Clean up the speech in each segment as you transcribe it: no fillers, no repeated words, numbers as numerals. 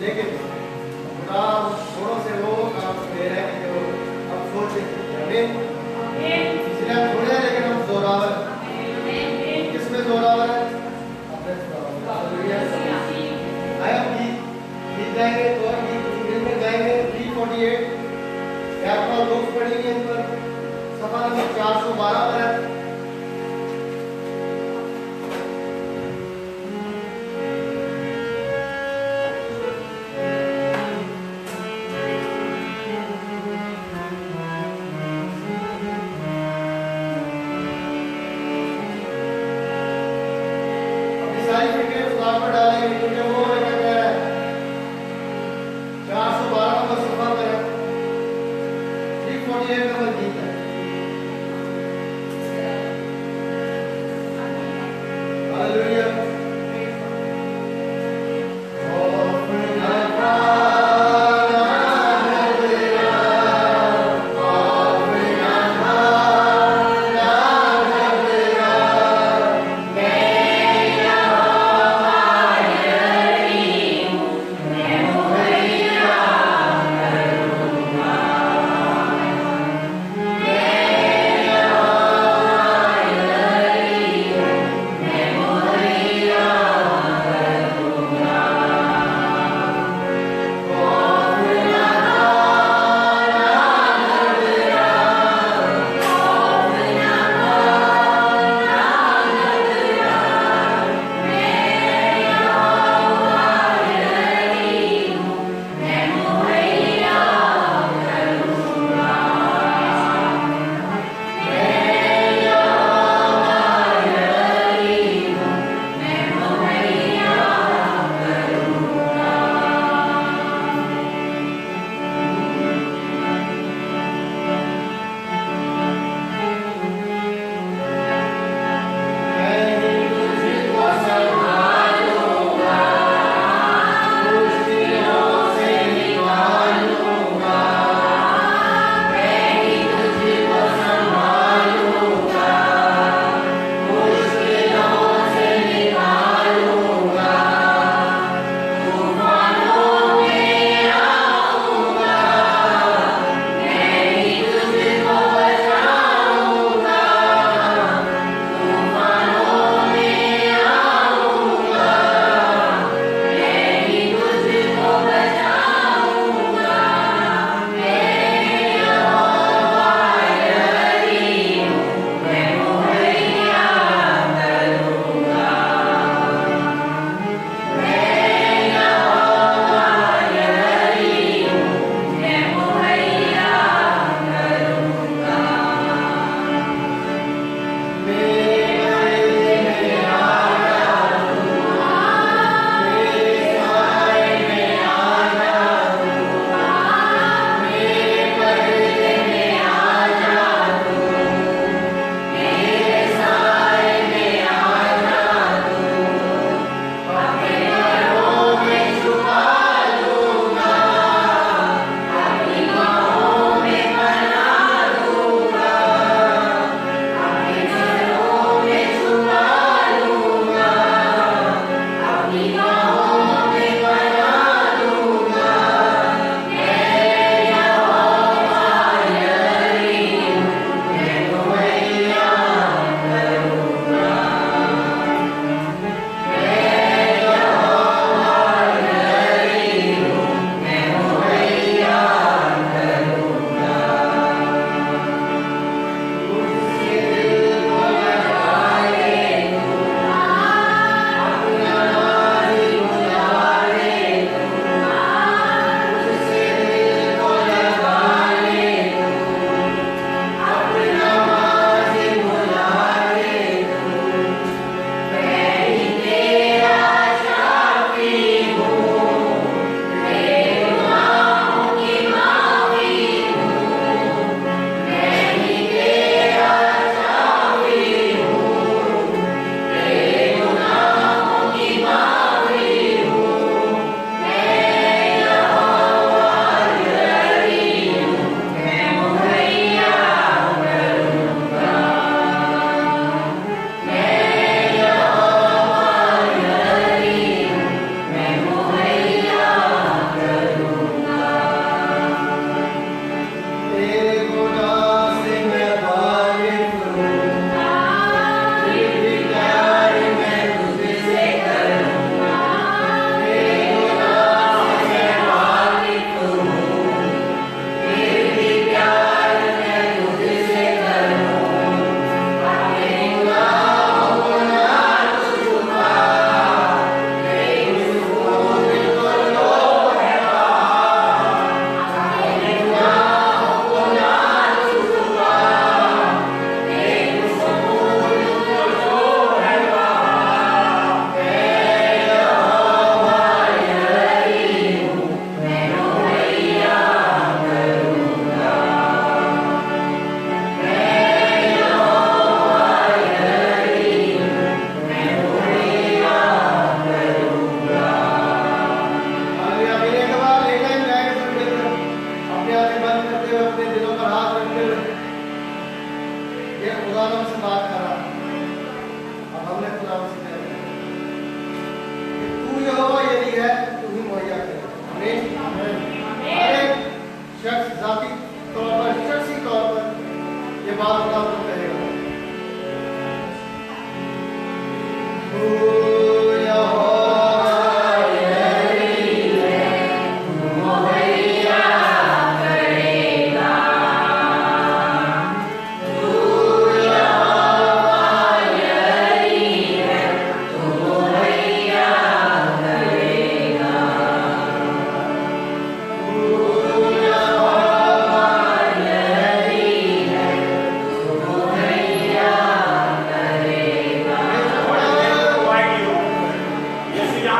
लेकिन खुदा थोड़ों से वो काम दे रहे हैं जो अब सोच हमें इसलिए हम थोड़े हैं लेकिन हम जोरावर हैं। किसमें जोरावर है? अपने आए हम गीत गाएंगे तो और गीत मिलकर गाएंगे 348 आपका लोग पढ़ेंगे इन पर सफा नंबर 412 पर है।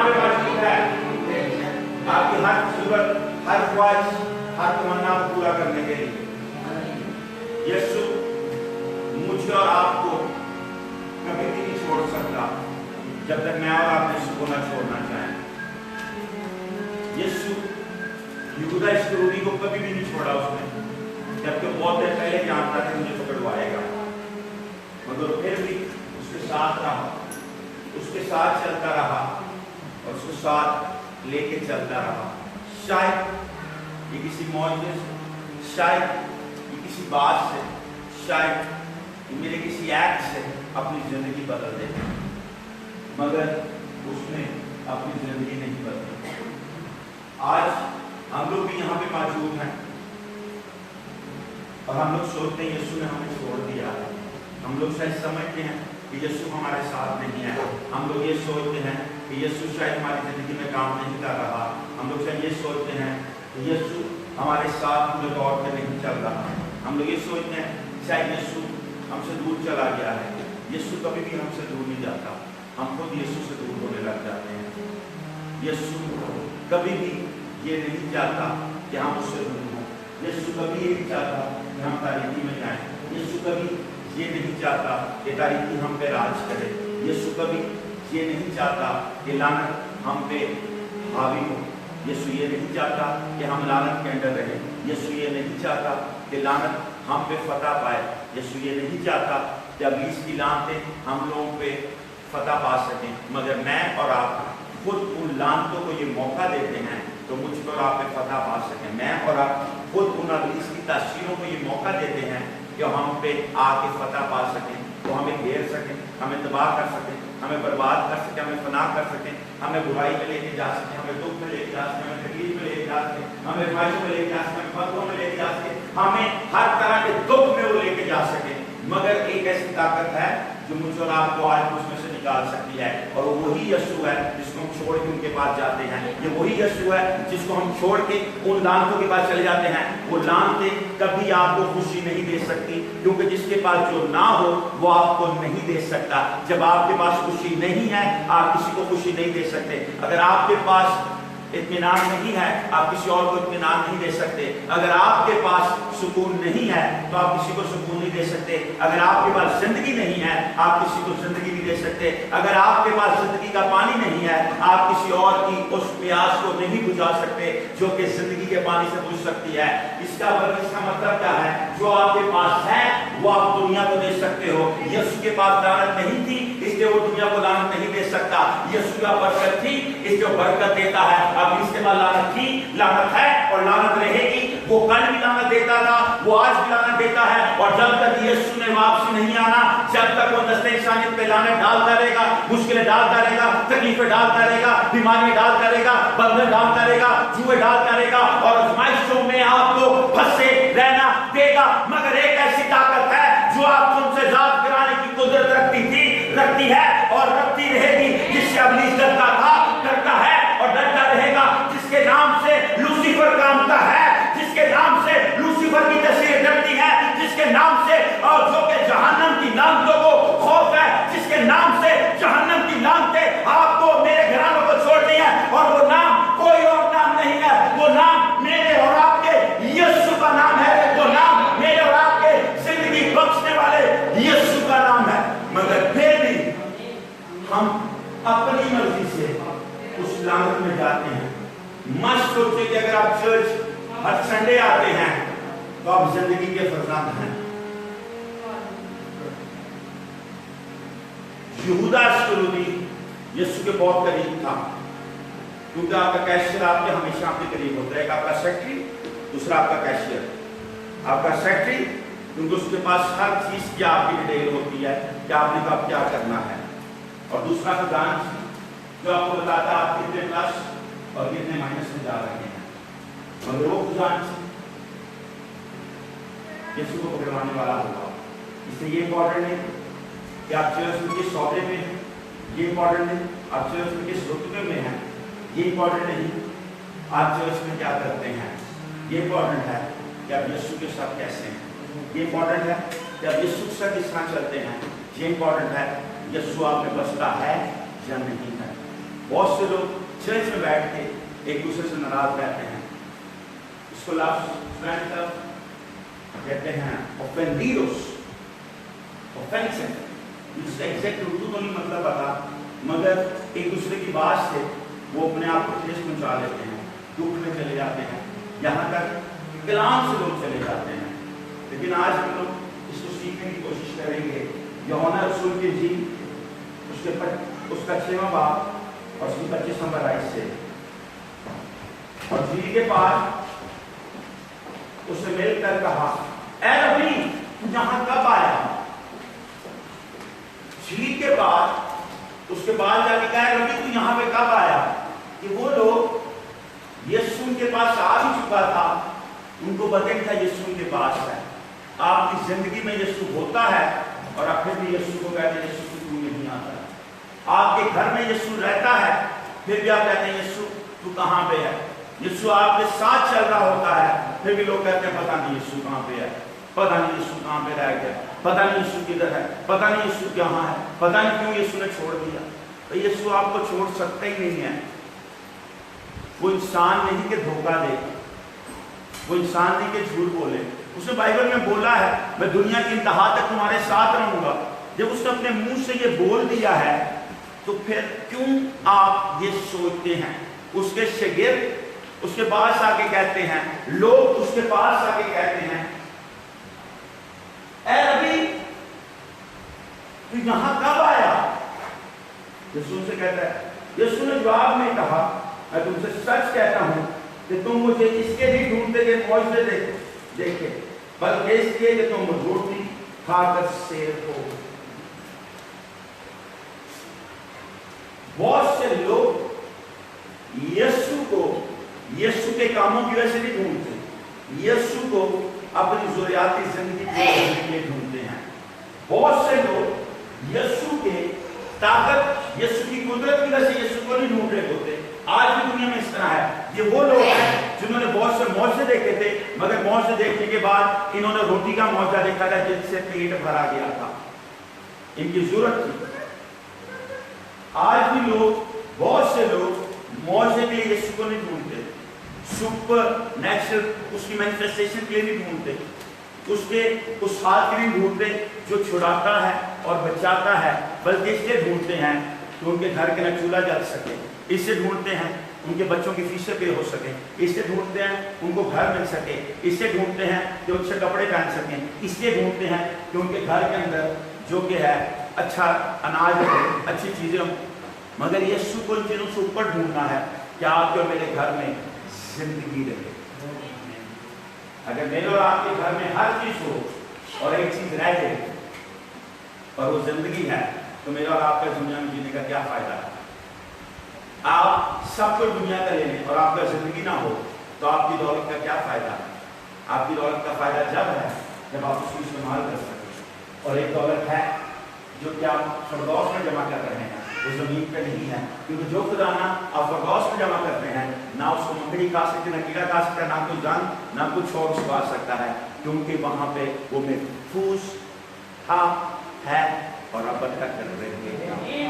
यहाँ पे मौजूद है आपकी हर जरूरत, हर ख्वाहिश, हर तमन्ना को पूरा करने के लिए। यीशु मुझे और आपको कभी भी नहीं छोड़ सकता जब तक मैं और आप यीशु को न छोड़ना चाहें। यीशु यहूदा इस्करियोती को कभी भी नहीं छोड़ा उसने, जबकि बहुत देर पहले जानता था मुझे पकड़वाएगा, मगर फिर भी उसके साथ रहा, उसके साथ चलता रहा और उसके साथ लेके चलता रहा। शायद ये किसी मौजूद से, शायद ये किसी बात से, शायद ये मेरे किसी एक्ट से अपनी जिंदगी बदल दे, मगर उसने अपनी जिंदगी नहीं बदली। आज हम लोग भी यहाँ पे मौजूद हैं और हम लोग सोचते हैं यीशु ने हमें छोड़ दिया है। हम लोग शायद समझते हैं कि यीशु हमारे साथ नहीं है। हम लोग ये सोचते हैं कि यीशु शायद हमारी जिंदगी में काम नहीं कर रहा। हम लोग शायद ये सोचते हैं कि यीशु हमारे साथ पूरे तौर पे नहीं चल रहा। हम लोग ये सोचते हैं शायद यीशु हमसे दूर चला गया है। यीशु कभी भी हमसे दूर नहीं जाता, हम खुद यीशु से दूर होने लग जाते हैं। यीशु कभी भी ये नहीं चाहता कि हम उससे दूर हों। यीशु कभी ये नहीं चाहता कि हम तारीकी में जाएं। यीशु कभी ये नहीं चाहता कि तारीकी हम पे राज करे। यीशु कभी ये नहीं चाहता कि लानत हम पे हावी हो। यीशु ये नहीं चाहता कि हम लानत के अंदर रहें। यीशु ये नहीं चाहता कि लानत हम पे फतह पाए। यीशु ये नहीं चाहता कि इब्लीस की लानतें हम लोगों पे फतह पा सकें, मगर मैं और आप खुद उन लानतों को ये मौका देते हैं तो मुझ पर आप पे फतह पा सकें। मैं और आप खुद उन इब्लीस की तासीरों को ये मौका देते हैं कि हम पे आके फतह पा सकें, तो हमें घेर सकें, हमें तबाह कर सकें, हमें बर्बाद कर सकें, हमें फना कर सकें, हमें बुराई में लेके जा सकें, हमें दुख में लेके जा सकें, हमें तकलीफ में लेके जा सकें, हमें ख्वाहिशों में लेके जा सकें, हमें फतहों में लेके जा सकें, हमें हर तरह के दुख में वो लेके जा सकें। मगर एक ऐसी ताकत है जो मुझे और आपको आज उसमें से निकाल सकती है, और वही यीशु है जिसको हम छोड़ के उनके पास जाते हैं। ये वही यीशु है जिसको हम छोड़ के उन लानतों के पास चले जाते हैं। वो लानतें कभी आपको खुशी नहीं दे सकती, क्योंकि जिसके पास जो ना हो वो आपको नहीं दे सकता। जब आपके पास खुशी नहीं है, आप किसी को खुशी नहीं दे सकते। अगर आपके पास इत्मीनान नहीं है, आप किसी और को इत्मीनान नहीं दे सकते। अगर आपके पास सुकून नहीं है तो आप किसी को सुकून नहीं दे सकते। अगर आपके पास जिंदगी नहीं है, आप किसी को जिंदगी नहीं दे सकते। अगर आपके पास जिंदगी का पानी नहीं है, आप किसी और की उस प्यास को नहीं बुझा सकते जो कि जिंदगी के पानी से बुझ सकती है। इसका मतलब क्या है? जो आपके पास है वो आप दुनिया को दे सकते हो। यीशु के पास लानत नहीं थी, इसलिए वो दुनिया को लानत नहीं दे सकता। यीशु का बरकत थी, इसलिए बरकत देता है। अब इसके बाद लानत थी, लानत है और लानत रहेगी। वो कल भी लानत देता था, वो आज भी लानत देता है, और जब तक यीशु ने वापसी नहीं आना, जब तक वो दस्ते इंसानियत पे लानत डालता रहेगा, मुश्किलें डालता रहेगा, तकलीफें डालता रहेगा, बीमारियां डालता रहेगा, बंधन डालता रहेगा, जुए डालता रहेगा, और आजमाइशों में आपको फंसे रहना देगा। मगर एक ऐसी ताकत है जो आपको उनसे जात गिराने की कुदरत रखती है और रखती रहेगी, जिससे इब्लीस डरता था, डरता है और डरता रहेगा, जिसके नाम से लूसीफर कामता है, जिसके नाम से लूसीफर की तस्वीर डरती है, जिसके नाम से और जो कि जहन्नम की लानतों को खौफ है, जिसके नाम से जहन्नम की लानतें आपको मेरे घरानों को छोड़नी है, और वो नाम कोई और नाम नहीं है, वो नाम मेरे और आपके यीशु का नाम है। वो नाम मेरे और आपके जिंदगी बख्शने वाले यीशु का नाम है। मगर फिर भी हम अपनी मर्जी से उस लानत में जाते हैं। मत सोचिए कि अगर आप चर्च हर संडे आते हैं तो आप जिंदगी के फरजांद हैं। यहूदा इस्करियोती यीशु के बहुत करीब था, क्योंकि आपका कैशियर आपके हमेशा आपके करीब होता है। एक आपका सेक्रेटरी, दूसरा आपका कैशियर। आपका सेक्रेटरी क्योंकि उसके पास हर चीज की आपकी डिटेल होती है कि आपने कब क्या करना है, और दूसरा खजांची जो आपको बताता है आप कितने प्लस और कितने माइनस में जा रहे हैं। मगर वो खजांची यीशु को पकड़वाने वाला होगा। इसलिए ये इम्पोर्टेंट है कि आप चर्च में किस सौदे में हैं, ये इम्पोर्टेंट है आप चर्च में किस रुतबे में हैं, ये इम्पोर्टेंट नहीं आप चर्च में क्या करते हैं। ये इम्पोर्टेंट है कि आप यीशु के साथ कैसे हैं। ये इम्पोर्टेंट है कि आप यीशु के साथ किस तरह चलते हैं। ये इम्पोर्टेंट है यीशु आप में बसता है या नहीं है। बहुत से लोग चर्च में बैठ के एक दूसरे से नाराज रहते हैं। इसको लफ्ज़ कहते हैं ऑफेंडिडोस, ऑफेंसिव। इसका एग्जैक्ट उर्दू तो नहीं मतलब पता, मगर एक दूसरे की बात से वो अपने आप को ठेस पहुंचा लेते हैं, दुख में चले जाते हैं, यहाँ तक कलाम से लोग चले जाते हैं। लेकिन आज हम लोग इसको सीखने की कोशिश करेंगे। यूहन्ना रसूल की इंजील उसका 6वां बाब और उसकी 25 नंबर आयत से, और झील के पास उससे मिलकर कहा, ऐ रब्बी तू यहाँ कब आया? झील के बाद उसके बाद जाके कहा, रब्बी तू यहाँ पे कब आया? कि वो लोग यीशु के पास आ भी चुका था, उनको पता नहीं था यीशु के पास है। आपकी जिंदगी में यीशु होता है और आप फिर भी यीशु को कहते हैं यीशु तू नहीं आता। आपके घर में यीशु रहता है, फिर भी आप कहते हैं यीशु तू कहाँ पे है? यीशु आपके साथ चल रहा होता है, फिर भी लोग कहते हैं पता नहीं यीशु कहाँ पे है, पता नहीं यीशु कहाँ पे रह गया, पता नहीं यीशु किधर है, पता नहीं यीशु कहाँ है, पता नहीं क्यों यीशु ने छोड़ दिया। तो यीशु आपको छोड़ सकता ही नहीं है। वो इंसान नहीं कि धोखा दे, वो इंसान नहीं कि झूठ बोले। उसने बाइबल में बोला है मैं दुनिया की इंतहा तक तुम्हारे साथ रहूंगा। जब उसने अपने मुंह से ये बोल दिया है तो फिर क्यों आप ये सोचते हैं? उसके शागिर्द उसके पास आके कहते हैं, लोग उसके पास आके कहते हैं, ऐ रब्बी तू यहाँ कब आया? यीशु से कहता है, यीशु ने जवाब में कहा, मैं तुमसे सच कहता हूं कि तुम मुझे इसके लिए ढूंढते थे मौजूद देखे, बल्कि इसलिए कि तुम रोटी खाकर शेर हो। बहुत से लोग यीशु के कामों की वजह से नहीं ढूंढते, यीशु को अपनी ज़रूरियाती जिंदगी के लिए ढूंढते हैं। बहुत से लोग यीशु के ताकत, यीशु की कुदरत की वजह से यीशु को नहीं ढूंढ रहे होते। आज भी दुनिया में इस तरह है। ये वो लोग हैं जिन्होंने बहुत से मौजे देखे थे, मगर मौजे देखने के बाद इन्होंने रोटी का मौजा देखा था जिससे पेट भरा गया था, इनकी जरूरत थी। आज भी लोग, बहुत से लोग मौजे के लिए यीशु को नहीं ढूंढते, सुपर नेचुरल उसकी मैनिफेस्टेशन के लिए नहीं ढूंढते, उसके उस हाथ के लिए ढूंढते जो छुड़ाता है और बचाता है, बल्कि इसलिए ढूंढते हैं कि उनके घर के न चूल्हा जल सके, इससे ढूंढते हैं उनके बच्चों की फीसें पे हो सके, इससे ढूंढते हैं उनको घर मिल सके, इससे ढूंढते हैं कि उनसे कपड़े पहन सकें, इसलिए ढूंढते हैं कि उनके घर के अंदर जो कि है अच्छा अनाज हो, अच्छी चीजें हो। मगर यीशु को इन चीजों से ऊपर ढूंढना है कि आपके और मेरे घर में जिंदगी रहे। अगर मेरे और आपके घर में हर चीज हो और एक चीज रह जाए और वो जिंदगी है, तो मेरा और आपका दुनिया में जीने का क्या फायदा है? आप सब कुछ दुनिया का ले लें और आपका जिंदगी ना हो तो आपकी दौलत का क्या फायदा? आपकी दौलत का फायदा जब है जब आप उसको इस्तेमाल कर सकें। और एक दौलत है जो कि आप फरदौस में जमा कर रहे हैं, वो जमीन पे नहीं है, क्योंकि जो खजाना आप फरदौस में जमा करते हैं ना उसको मकड़ी खा सकते, ना कीड़ा खा सकता, ना कोई जान, ना कुछ और उसको आ सकता है, क्योंकि वहां पे वो महफूज था, है और अब तक कर रहे।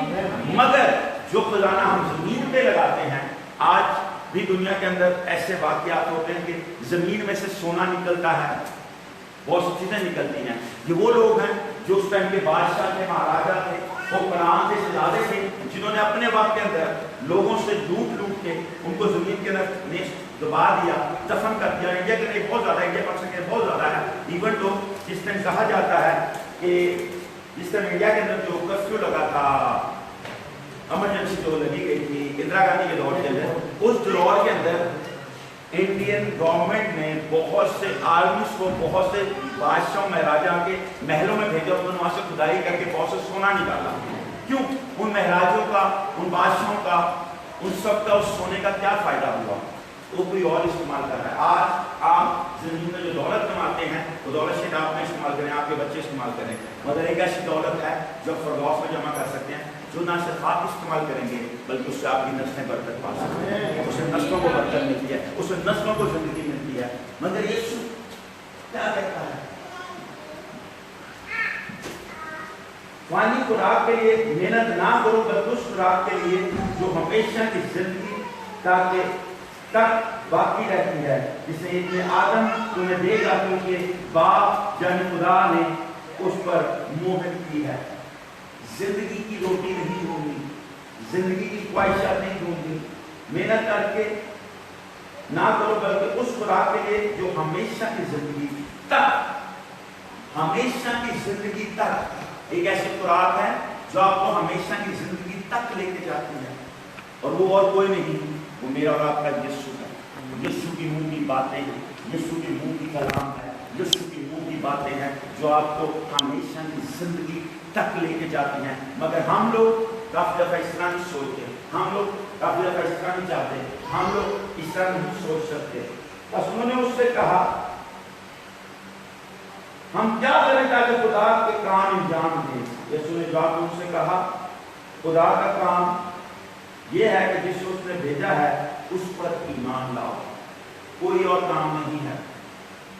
मगर जो खजाना हम जमीन पे लगाते हैं, आज भी दुनिया के अंदर ऐसे वाकयात होते हैं कि जमीन में से सोना निकलता है, बहुत सी चीजें निकलती हैं। ये वो लोग हैं जो उस टाइम के बादशाह थे, महाराजा थे, वो कुरान से शहजादे थे, जिन्होंने अपने वक्त के अंदर लोगों से लूट के उनको जमीन के अंदर दबा दिया, दफन कर दिया। इंडिया के लिए बहुत ज्यादा, इंडिया पाकिस्तान के बहुत ज्यादा है। इवन तो जिस टाइम कहा जाता है कि जिस टाइम इंडिया के अंदर जो कर्फ्यू लगा था, इमरजेंसी जो लगी गई थी इंदिरा गांधी के दौर के अंदर, उस दौर के अंदर इंडियन गवर्नमेंट ने बहुत से आर्मीज को बहुत से बादशाहों महाराजा के महलों में भेजा, उन्होंने वहां से खुदाई करके बहुत से सोना निकाला। क्यों? उन महाराजों का, उन बादशाहों का, उन सब का उस सोने का क्या फायदा हुआ? वो कोई और इस्तेमाल कर रहा है। आज आप जिंदगी में जो दौलत कमाते हैं वो दौलत से आप में इस्तेमाल करें, आपके बच्चे इस्तेमाल करें, मगर एक ऐसी दौलत है जो फरदौस में जमा कर सकते हैं, जो ना सिर्फ आप इस्तेमाल करेंगे बल्कि उससे आपकी नस्लें बरकत पा सकते हैं, उससे नस्लों को बरकत मिलती है, उससे नस्लों को जिंदगी मिलती है। मगर यीशु क्या कहता है? पानी खुराक के लिए मेहनत ना करो, बल्कि उस खुराक के लिए जो हमेशा की जिंदगी तक बाकी रहती है, जिसे इतने आदम तुम्हें देगा, क्योंकि बाप यानी खुदा ने उस पर मोहर की है। जिंदगी की रोटी नहीं होगी, जिंदगी की ख्वाहिशात नहीं होगी, मेहनत करके ना करो, बल्कि उस खुराक के लिए जो हमेशा की जिंदगी तक, हमेशा की जिंदगी तक, एक ऐसी खुराक है जो आपको हमेशा की जिंदगी तक लेके जाती है, और वो और कोई नहीं, वो मेरा और आपका यीशु है। यीशु की मुंह की बातें हैं, यीशु के मुंह की कलाम है, यीशु की मुंह की बातें हैं जो आपको हमेशा की जिंदगी तक लेके जाती हैं। मगर हम लोग काफी दफा इस तरह नहीं सोचते, हम लोग काफी दफा इस तरह नहीं चाहते, हम लोग इस तरह नहीं सोच सकते। बस उन्होंने उससे कहा हम क्या करें ताकि खुदा के काम अंजाम दें। यीशु ने जवाब उनसे कहा खुदा का काम यह है कि जिसे उसने भेजा है उस पर ईमान लाओ, कोई और काम नहीं है।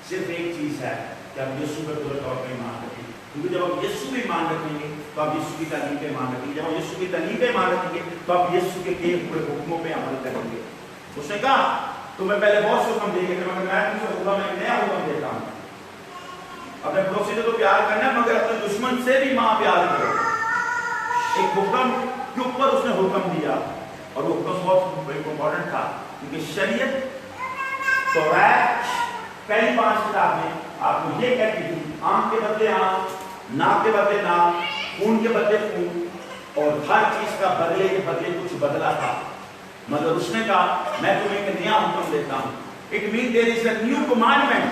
सिर्फ एक चीज है कि आप यीशु पर पूरे तौर पर ईमान रखें, क्योंकि जब आप यीशु पे ईमान रखेंगे तो आप यीशु की तालीम पे ईमान रखेंगे, जब आप यीशु की तालीम पे ईमान रखेंगे तो आप यीशु के किए हुए हुक्मों पे अमल करेंगे। उसने कहा तुम्हें पहले बहुत से हुक्म देंगे, मगर मैं तुमसे खुदा में नया हुक्म देता हूँ, अपने पड़ोसी से तो प्यार करना है, मगर अपने दुश्मन से भी मां प्यार करो। एक हुक्म के ऊपर उसने हुक्म दिया, और वो हुक्म बहुत इंपॉर्टेंट था, क्योंकि शरीयत तौरात पहली 5 किताबें आपको ये कहती थी आंख के बदले आंख, नाक के बदले नाक, खून के बदले खून, और हर चीज का बदले के बदले कुछ बदला था। मगर उसने कहा मैं तुम्हें एक नया हुक्म देता हूँ, it mean there is a new commandment.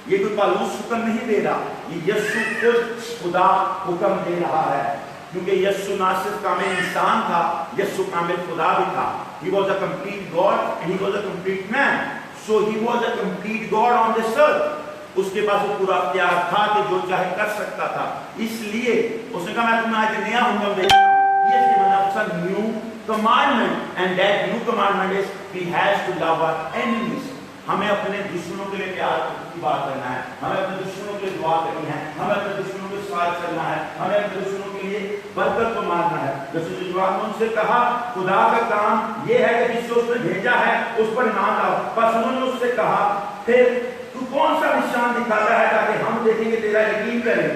ये कोई पालूस हुक्म नहीं दे रहा, ये यीशु खुद खुदा हुक्म दे रहा है, क्योंकि यीशु ना सिर्फ कामिल इंसान था, यीशु कामिल खुदा भी था। He was a complete God and he was a complete man. So he was a complete God on this earth. उसके पास वो पूरा प्यार था कि जो चाहे कर सकता था, इसलिए उसने कहा मैं तुम्हें आज नया हुक्म देता हूँ। ये मतलब new commandment, and that new commandment is we has to love our enemies. हमें अपने दुश्मनों के लिए प्यार की बात करना है, हमें अपने दुश्मनों के लिए दुआ करनी है, हमें अपने दुश्मनों के साथ चलना है, हमें अपने दुश्मनों के लिए बरकत को मांगना है। यीशु जवाब में उनसे कहा खुदा का काम ये है कि जिससे उसने भेजा है उस पर ईमान लाओ। बस उन्होंने उससे कहा फिर तू कौन सा निशान दिखाता है ताकि हम देखेंगे तेरा यकीन करें।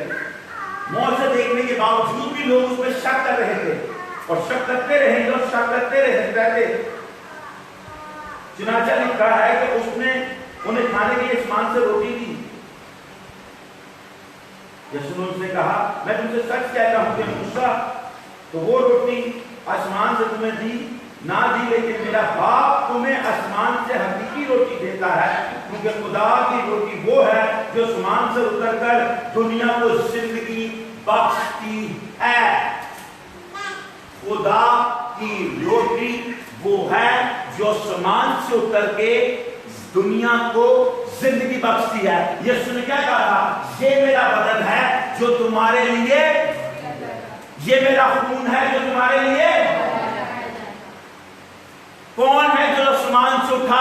मौत से देखने के बावजूद भी लोग उसमें शक कर रहे थे, और शक करते रहेंगे और शक करते रहते। चुनाचा लिखा है कि उसने उन्हें खाने के लिए आसमान से रोटी दी। यीशु ने उनसे कहा मैं तुमसे सच कहता हूं कि मूसा तो वो रोटी आसमान से तुम्हें दी ना दी, लेकिन मेरा बाप तुम्हें आसमान से हकीकी रोटी देता है, क्योंकि खुदा की रोटी वो है जो आसमान से उतरकर दुनिया को जिंदगी बख्शती है। खुदा की रोटी वो है जो आसमान से उतर के दुनिया को जिंदगी बख्शती है। यीशु ने क्या कहा था ये मेरा बदन है जो तुम्हारे लिए, ये मेरा खून है जो तुम्हारे लिए। कौन है जो आसमान से उठा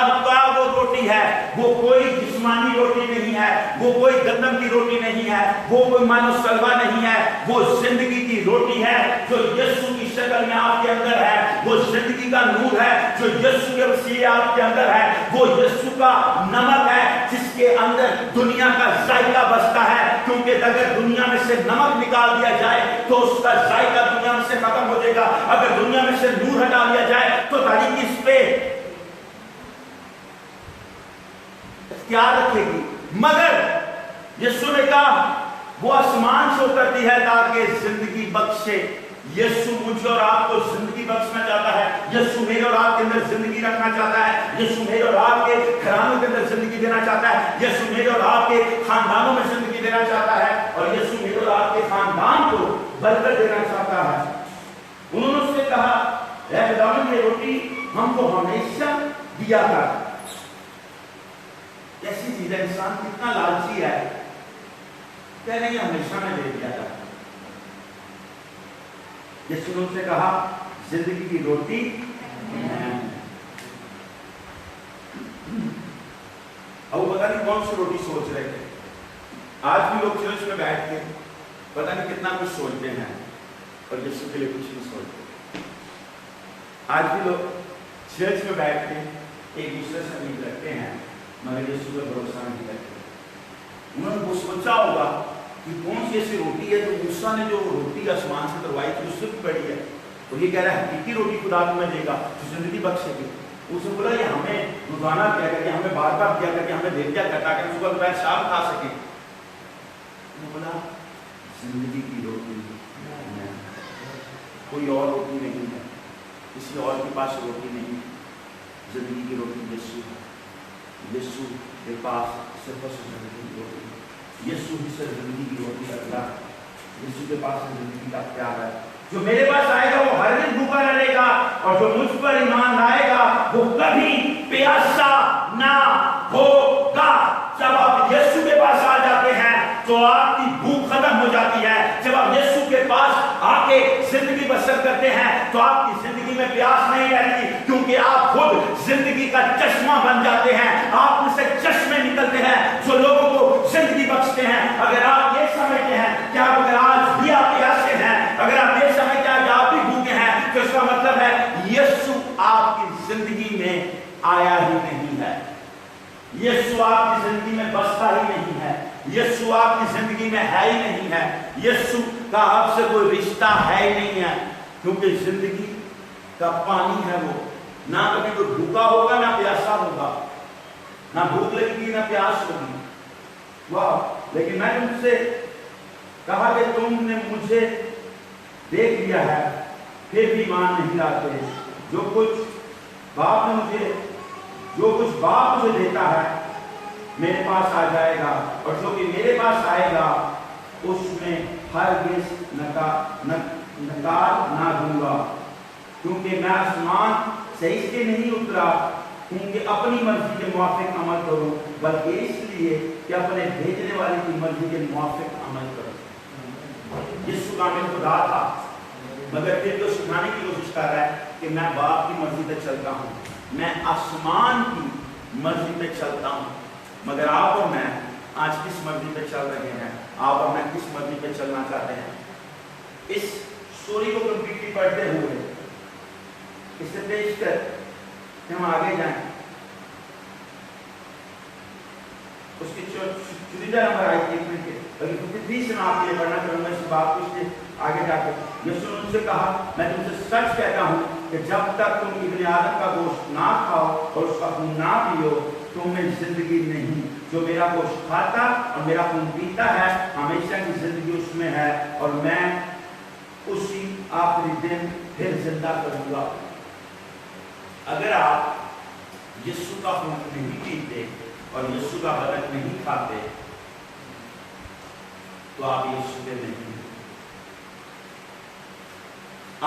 वो रोटी है, वो कोई जिस्मानी रोटी नहीं है, वो कोई गंदम की रोटी नहीं है, वो कोई मानो सलवा नहीं है, वो जिंदगी की रोटी है जो यीशु की शक्ल में आपके अंदर है, वो जिंदगी का नूर है जो यीशु के वसीले आपके अंदर है, वो यीशु का नमक है जिसके अंदर दुनिया का जायका बसता है। क्योंकि अगर दुनिया में से नमक निकाल दिया जाए तो उसका जायका दुनिया में से खत्म हो जाएगा, अगर दुनिया में से नूर हटा दिया जाए तो तारीख इस पे क्या रखेगी। मगर यीशु ने कहा वो आसमान से उतरती है ताकि जिंदगी बख्शे। यीशु मुझे और आपको जिंदगी बख्शना चाहता है, यीशु मेरे और आपके अंदर जिंदगी रखना चाहता है, यीशु मेरे और आपके घरानों के अंदर जिंदगी देना चाहता है, यीशु मेरे और आपके खानदानों में जिंदगी देना चाहता है, और यीशु मेरे और आपके खानदान को बरकत देना चाहता है। उन्होंने उससे कहा ऐ खुदावंद ये रोटी हमको हमेशा दिया कर। ऐसी चीज है, इंसान कितना लालची है, कह नहीं हमेशा में दे दिया जाता। यीशु ने उनसे कहा जिंदगी की रोटी अब वो पता नहीं कौन सी रोटी सोच रहे थे। आज भी लोग चर्च में बैठ के पता नहीं कितना कुछ सोचते हैं और यीशु के लिए कुछ नहीं सोचते। आज भी लोग चर्च में बैठ के एक दूसरे से उम्मीद रखते हैं मगर यीशु पर भरोसा नहीं करते। उन्होंने वो सोचा होगा कि कौन सी ऐसी रोटी है जो मूसा ने जो रोटी आसमान से करवाई थी उससे भी बड़ी है, और ये कह रहा है हकीकी रोटी खुदा तुम्हें देगा जो जिंदगी बख्शेगी। उसने बोला ये हमें रोजाना क्या करके, हमें बार बार क्या करके, हमें देर क्या करता कि हम सुबह दोपहर शाम खा सके। बोला जिंदगी की रोटी है, कोई और रोटी नहीं है, किसी और के पास रोटी नहीं। जिंदगी की रोटी यीशु है। यीशु के पास सिर्फ जिंदगी की रोटी, यीशु ही सिर्फ जिंदगी की रोटी रखता है। यीशु के पास जिंदगी का प्यार है। जो मेरे पास आएगा वो हर दिन भूखा रहेगा, और जो मुझ पर ईमान लाएगा वो कभी प्यासा ना होगा। जब आप यीशु के पास आ जाते हैं तो आपकी भूख खत्म हो जाती है। जब आप यीशु के पास आके जिंदगी बसर करते हैं तो आपकी जिंदगी में प्यास नहीं रहती, क्योंकि आप खुद जिंदगी का चश्मा बन जाते हैं। आप में से चश्मे निकलते हैं जो लोगों को जिंदगी बख्शते हैं। अगर आप ये समझते हैं कि आप अगर आज भी आप प्यासे हैं, अगर आप ये समझते हैं कि आप भी भूखे हैं, तो इसका मतलब है यीशु आपकी जिंदगी में आया ही नहीं है। यीशु आपकी जिंदगी में बसता ही नहीं है। यीशु आपकी जिंदगी में है ही नहीं है। यीशु का आपसे कोई रिश्ता है ही नहीं है, क्योंकि जिंदगी का पानी है वो। ना कभी कोई भूखा होगा ना प्यासा होगा, ना भूख लगेगी ना प्यास होगी। वाह! लेकिन मैं तुमसे कहा कि तुमने मुझे देख लिया है फिर भी ईमान नहीं लाते। जो कुछ बाप मुझे देता है मेरे पास आ जाएगा, और जो कि मेरे पास आएगा उसमें हरगिज़ नकार ना दूंगा, क्योंकि मैं आसमान से इसलिए नहीं उतरा क्योंकि अपनी मर्जी के मुआफिक अमल करूं, बल्कि इसलिए कि अपने भेजने वाले की मर्जी के मुआफिक अमल करूं। यीशु कामिल खुदा था, मगर फिर तो सिखाने की कोशिश कर रहा है कि मैं बाप की मर्जी पे चलता हूँ, मैं आसमान की मर्जी पे चलता हूँ। मगर आप और मैं आज किस मर्जी पे चल रहे हैं? आप और मैं किस मर्जी पे चलना चाहते हैं? इस स्टोरी को कंप्लीटली पढ़ते हुए इसे पेश कर कि हम आगे जाएं। उसकी चुनिंदा नंबर आई थी के, बल्कि 53 से मैं आपके लिए पढ़ना चाहूंगा इस बात को। इससे आगे जाकर यीशु ने उनसे कहा, मैं तुमसे सच कहता हूँ कि जब तक तुम इब्ने आदम का गोश्त ना खाओ और उसका खून ना पियो तुम्हें जिंदगी नहीं। जो मेरा गोश्त खाता और मेरा खून पीता है हमेशा की जिंदगी उसमें है, और मैं उसी आखिरी दिन फिर जिंदा करूंगा। अगर आप यीशु का खून नहीं पीते और यीशु का बदन नहीं खाते तो आप यीशु के नहीं।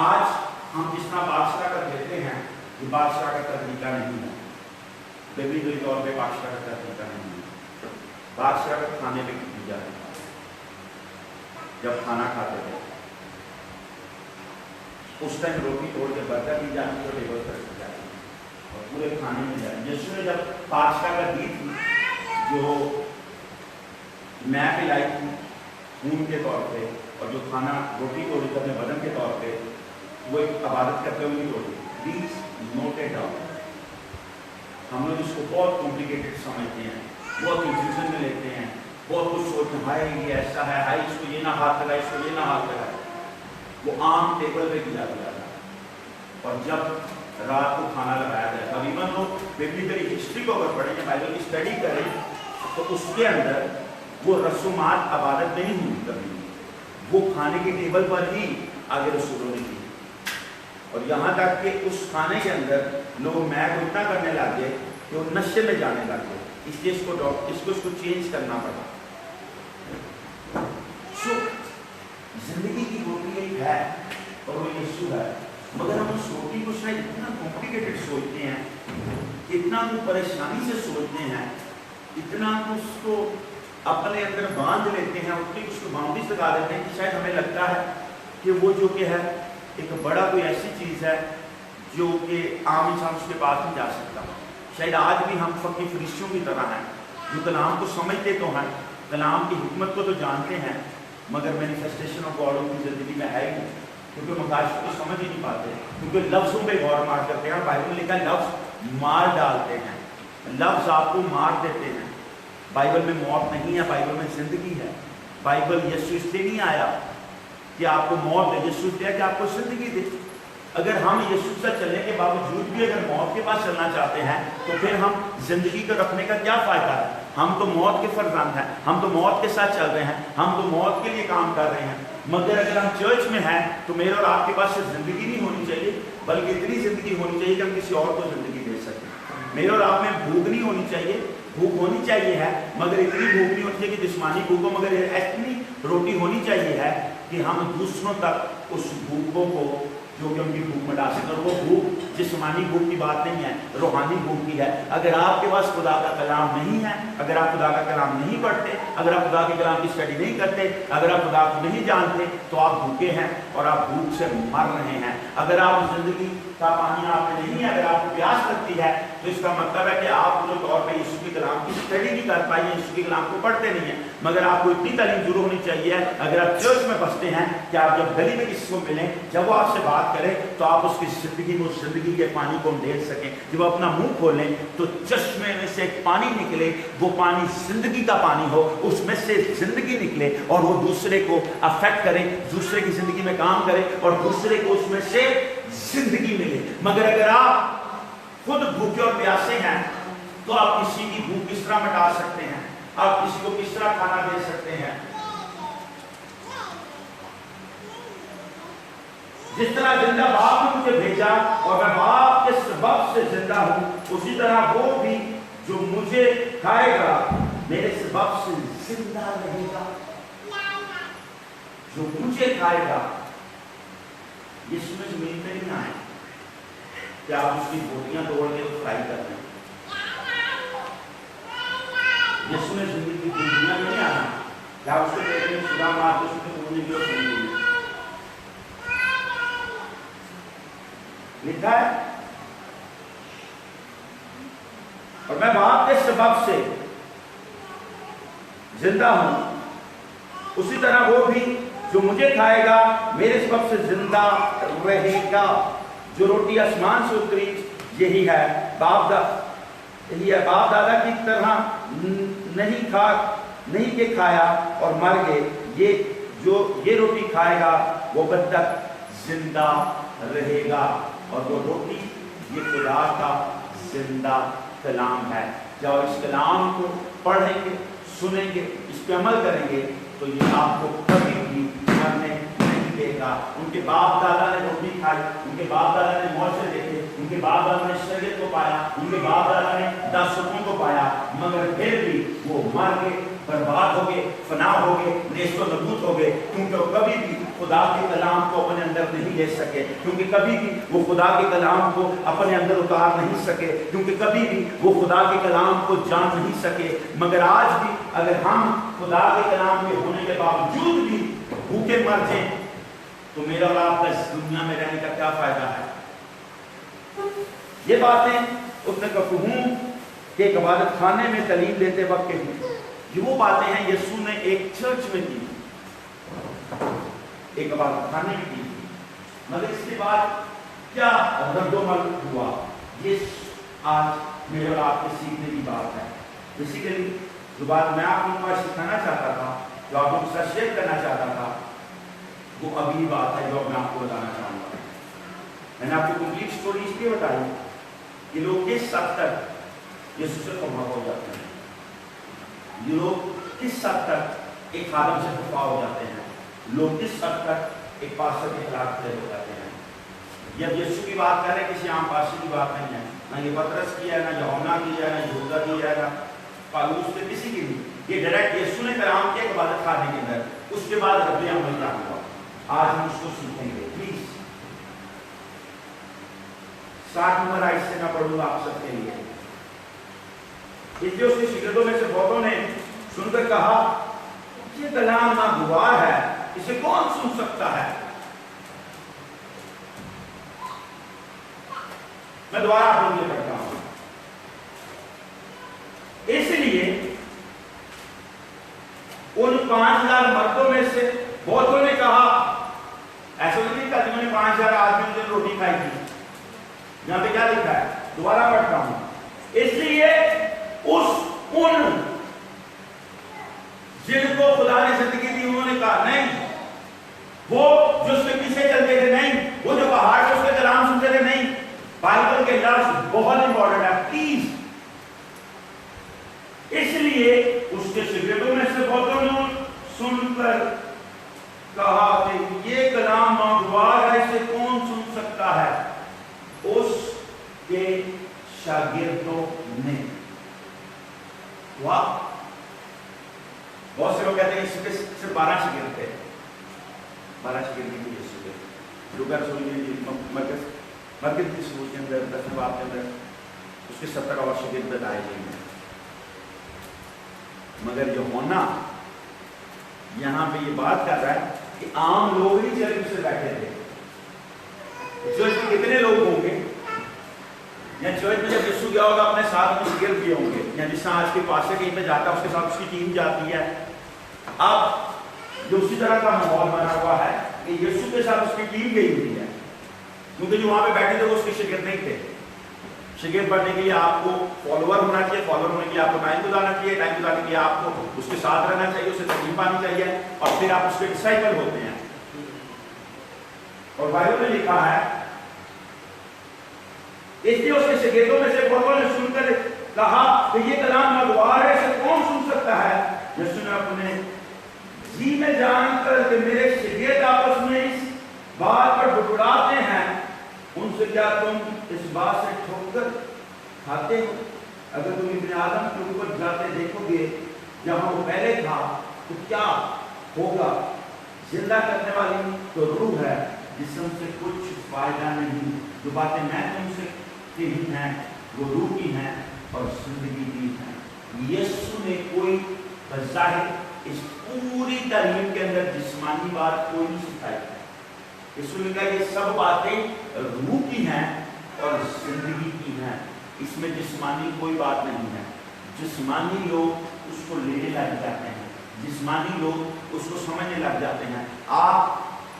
आज हम जिस तरह बादशाह का देते हैं ये बादशाह का तरीका नहीं है, बिबलिकली तौर पे बादशाह का तरीका नहीं है। बादशाह का खाने में की जाती है, जब खाना खाते थे उस टाइम रोटी तोड़ के बर्तन दी जाती है, टेबल पर रखी जाती है और पूरे खाने में जाती। यीशु ने जब बादशाह का दी थी जो मैं पिलाई थी खून के तौर पे, और जो खाना रोटी तोड़ी थी अपने बदन के तौर पे, वो एक इबादत करते हुए नहीं तोड़ी। Please noted down. हम लोग इसको बहुत कॉम्प्लिकेटेड समझते हैं, बहुत कंफ्यूजन में लेते हैं, बहुत कुछ सोचते हैं, हाय ये ऐसा है, हाय इसको ये ना हाथ लगाए, इसको ये ना हाथ लगाए। वो आम टेबल पे किया गया था, और जब रात को खाना लगाया गया था, इवन तो बिब्लिकल हिस्ट्री को अगर पढ़ें, बाइबल की स्टडी करें तो उसके अंदर वो रसूमात इबादत नहीं हुई कभी, वो खाने के टेबल पर ही आगे रसूलों ने की। और यहाँ तक कि उस खाने के अंदर लोग मैं को इतना करने लगे कि वो नशे में जाने लगे, इसलिए इसको चेंज करना पड़ा। जिंदगी की रोटी एक है और वो यीशु है, मगर हम उस रोटी को शायद इतना कॉम्प्लिकेटेड सोचते हैं, इतना तो परेशानी से सोचते हैं, इतना तो उसको अपने अंदर बांध लेते हैं, उसको बाउंड्रीज लगा देते हैं कि शायद हमें लगता है कि वो जो कि है एक बड़ा कोई ऐसी चीज़ है जो कि आम इंसान उसके पास नहीं जा सकता। शायद आज भी हम फकीर फरिश्तियों की तरह हैं, जो कलाम को समझते तो हैं, कलाम की हिकमत को तो जानते हैं, मगर मैनिफेस्टेशन ऑफ गॉड उनकी जिंदगी में है ही नहीं, क्योंकि मुकाश को समझ ही नहीं पाते, क्योंकि लफ्जों पे गौर मार करते हैं। बाइबल में लिखा है लफ्ज मार डालते हैं, लफ्ज आपको मार देते हैं। बाइबल में मौत नहीं है, बाइबल में जिंदगी है। बाइबल यीशु इसलिए नहीं आया कि आपको मौत दे, यीशु इसलिए कि आपको जिंदगी दे। अगर हम यीशु से चलने के बावजूद भी अगर मौत के पास चलना चाहते हैं तो फिर हम जिंदगी को रखने का क्या फायदा है? हम तो मौत के फर्जंद हैं, हम तो मौत के साथ चल रहे हैं, हम तो मौत के लिए काम कर रहे हैं। मगर अगर हम चर्च में हैं तो मेरे और आपके पास सिर्फ जिंदगी नहीं होनी चाहिए, बल्कि इतनी जिंदगी होनी चाहिए कि हम किसी और को जिंदगी दे सकें। मेरे और आप में भूख नहीं होनी चाहिए, भूख होनी चाहिए है, मगर इतनी भूख नहीं होनी चाहिए कि जिस्मानी भूख हो, मगर इतनी रोटी होनी चाहिए है कि हम दूसरों तक उस भूखों को जो कि उनकी भूख मिटा सकें। और वो भूख जिस्मानी भूख की बात नहीं है, रूहानी भूख की है। अगर आपके पास खुदा का कलाम नहीं है, अगर आप खुदा का कलाम नहीं पढ़ते, अगर आप खुदा के कलाम की स्टडी नहीं करते, अगर आप खुदा को नहीं जानते, तो आप भूखे हैं और आप भूख से मर रहे हैं। अगर आप जिंदगी का पानी आप में नहीं है, अगर आपको प्यास लगती है, तो इसका मतलब है कि आप जो तौर पर यीशु के कलाम की स्टडी नहीं कर पाए, यीशु के कलाम को पढ़ते नहीं है। मगर आपको इतनी तालीम जरूर होनी चाहिए, अगर आप चर्च में बसते हैं कि आप जब गली में किसी को मिलें, जब वो आपसे बात करें तो आप उसकी जिंदगी में उस जिंदगी के पानी को ढेर सकें। जब अपना मुंह खोलें तो चश्मे में से एक पानी निकले, वो पानी जिंदगी का पानी हो, उसमें से जिंदगी निकले और वो दूसरे को अफेक्ट करे, दूसरे की जिंदगी में काम करे और दूसरे को उसमें से जिंदगी मिले। मगर अगर आप खुद भूखे और प्यासे हैं तो आप किसी की भूख किस तरह मिटा सकते हैं? आप किसी को किस तरह खाना दे सकते हैं? जिस तरह जिंदा बाप ने मुझे भेजा और मैं बाप के सबब से जिंदा हूं, उसी तरह वो भी जो मुझे खाएगा मेरे सबब से जिंदा रहेगा। जो मुझे खाएगा, यीशु में जमीन पे नहीं आए कि आप उसकी बोटियां तोड़ के तो फ्राई कर दें। यीशु ने जिंदगी की दुनिया में नहीं आना कि आप उसके पेट में सुधा मार के उसको तोड़ने की और लिखा है, और मैं बाप के सबब से जिंदा हूं, उसी तरह वो भी जो मुझे खाएगा मेरे सबब से जिंदा रहेगा। जो रोटी आसमान से उतरी यही है, बाप दादा की तरह नहीं के खाया और मर गए, ये रोटी खाएगा वो बद तक जिंदा रहेगा। और वो रोटी ये खुदा का जिंदा कलाम है। जब इस कलाम को पढ़ेंगे, सुनेंगे, इस पे अमल करेंगे तो ये आपको कभी भी मरने नहीं देगा। उनके बाप दादा ने रोटी खाई, उनके बाप दादा ने मौजे देखे, उनके बाप दादा ने शरीयत को पाया, उनके बाप दादा ने दासत्वों को पाया, मगर फिर भी वो मर गए, बर्बाद हो गए, फना हो गए, नेस्तो नबूद हो गए, क्योंकि वो कभी भी खुदा के कलाम को अपने अंदर नहीं ले सके, क्योंकि कभी भी वो खुदा के कलाम को अपने अंदर उतार नहीं सके, क्योंकि कभी भी वो खुदा के कलाम को जान नहीं सके। मगर आज भी अगर हम खुदा के कलाम के होने के बावजूद भी भूखे मर जाएं तो मेरा और आपका इस दुनिया में रहने का क्या फायदा है? ये बातें उसने कफूम के इबादत खाने में तालीम लेते वक्त की, ये वो बातें हैं यीशु ने एक चर्च में की, एक इबादत खाने में की। मगर इसके बाद क्या रद्दोमल हुआ, ये आज मेरे और आपके सीखने की बात है। बेसिकली जो बात मैं आप लोगों को सिखाना चाहता था, जो आप लोगों के साथ शेयर करना चाहता था, वो अगली बात है जो मैं आपको बताना चाहूंगा। मैंने आपको कंप्लीट स्टोरी इसलिए बताई कि लोग किस हद तक यीशु से प्रभाव हो जाते हैं, ये लोग किस हद तक एक आदम से खफा हो जाते हैं, लोग किस हद तक एक पास्टर के खिलाफ खड़े हो जाते हैं। जब यीशु की बात कर रहे हैं, किसी आम पास्टर की बात नहीं है, ना ये पतरस की है, ना यूहन्ना की है, ना यहूदा की है, ना पौलुस के, किसी की नहीं। ये डायरेक्ट यीशु ने कलाम के इबादत खाने के अंदर, उसके बाद रद्द अमल क्या हुआ, आज हम उसको सीखेंगे। प्लीज 60 नंबर आयत से मैं पढ़ूंगा आप सबके लिए। इसलिए उसके शिगिर्दों में से बहुतों ने सुनकर कहा, ये कलाम ना गुवार है, इसे कौन सुन सकता है? मैं दोबारा आप लोगों पढ़ता हूं। इसलिए उन 5000 मर्दों में से बहुतों ने कहा, ऐसा तो नहीं था जिन्होंने 5000 आदमियों ने रोटी खाई थी। यहाँ पे क्या लिखा है, दोबारा पढ़ता हूं, इसलिए उन जिनको खुदा ने जिंदगी दी उन्होंने कहा नहीं, वो जो उसके पीछे चलते थे नहीं, वो जो पहाड़ पे उसके कलाम सुनते थे नहीं। बाइबल के लफ्ज बहुत इंपॉर्टेंट है प्लीज। इसलिए उसके शिगिर्दों में से बहुतों ने सुनकर कहा कि ये कलाम नागवार है, इसे कौन सुन सकता है? उसके शागिर्दों ने। वाह, बहुत से लोग कहते हैं इसके सिर्फ 12 शागिर्द थे, 12 शागिर्द थे यीशु के। लूका रसूल मरकज की सबूत के अंदर 10वें बाब के अंदर उसके 70 और शागिर्द बताए गए हैं। मगर यूहन्ना यहाँ पे ये बात कर रहा है कि आम लोग ही चर्च से बैठे थे। चर्च में कितने लोग होंगे, या चर्च में जब यीशु गया होगा अपने साथ में शागिर्द भी होंगे, या जिस आज के पास से कहीं पे जाता है उसके साथ उसकी टीम जाती है। अब जो उसी तरह का माहौल बना हुआ है कि यीशु के साथ उसकी टीम गई हुई है, क्योंकि जो वहां पे बैठे थे वो उसके शागिर्द नहीं थे। शागिर्द बनने के लिए आपको फॉलोअर होना चाहिए, फॉलोअर होने के लिए आपको टाइम गुजारना चाहिए, टाइम गुजारने के लिए आपको उसके साथ रहना चाहिए, उसे तालीम पानी चाहिए, और फिर आप उसके डिसाइपल होते हैं। और बाइबल में लिखा है, इसलिए उसके शागिर्दों में से बहुतों ने सुनकर कहा कि ये कलाम नागवार है, इसे कौन सुन सकता है? यीशु ने अपने जी में जानकर कि मेरे शागिर्द आपस में इस बात पर बुड़बुड़ाते हैं, उनसे क्या तुम इस बात से ठोकर खाते हो? अगर तुम इब्न आदम के ऊपर जाते देखोगे जहां वो पहले था तो क्या होगा? जिंदा करने वाली तो रूह है, जिस्म से कुछ फायदा नहीं। जो बातें मैं तुमसे कही हैं वो रूह की हैं और जिंदगी की हैं। यीशु ने कोई बज़ाहिर इस पूरी तालीम के अंदर जिस्मानी बात कोई नहीं सिखाई। यीशु ने कहा ये सब बातें रूह की हैं और जिंदगी की हैं, इसमें जिस्मानी कोई बात नहीं है। जिस्मानी लोग उसको लेने लग जाते हैं, जिस्मानी लोग उसको समझने लग जाते हैं।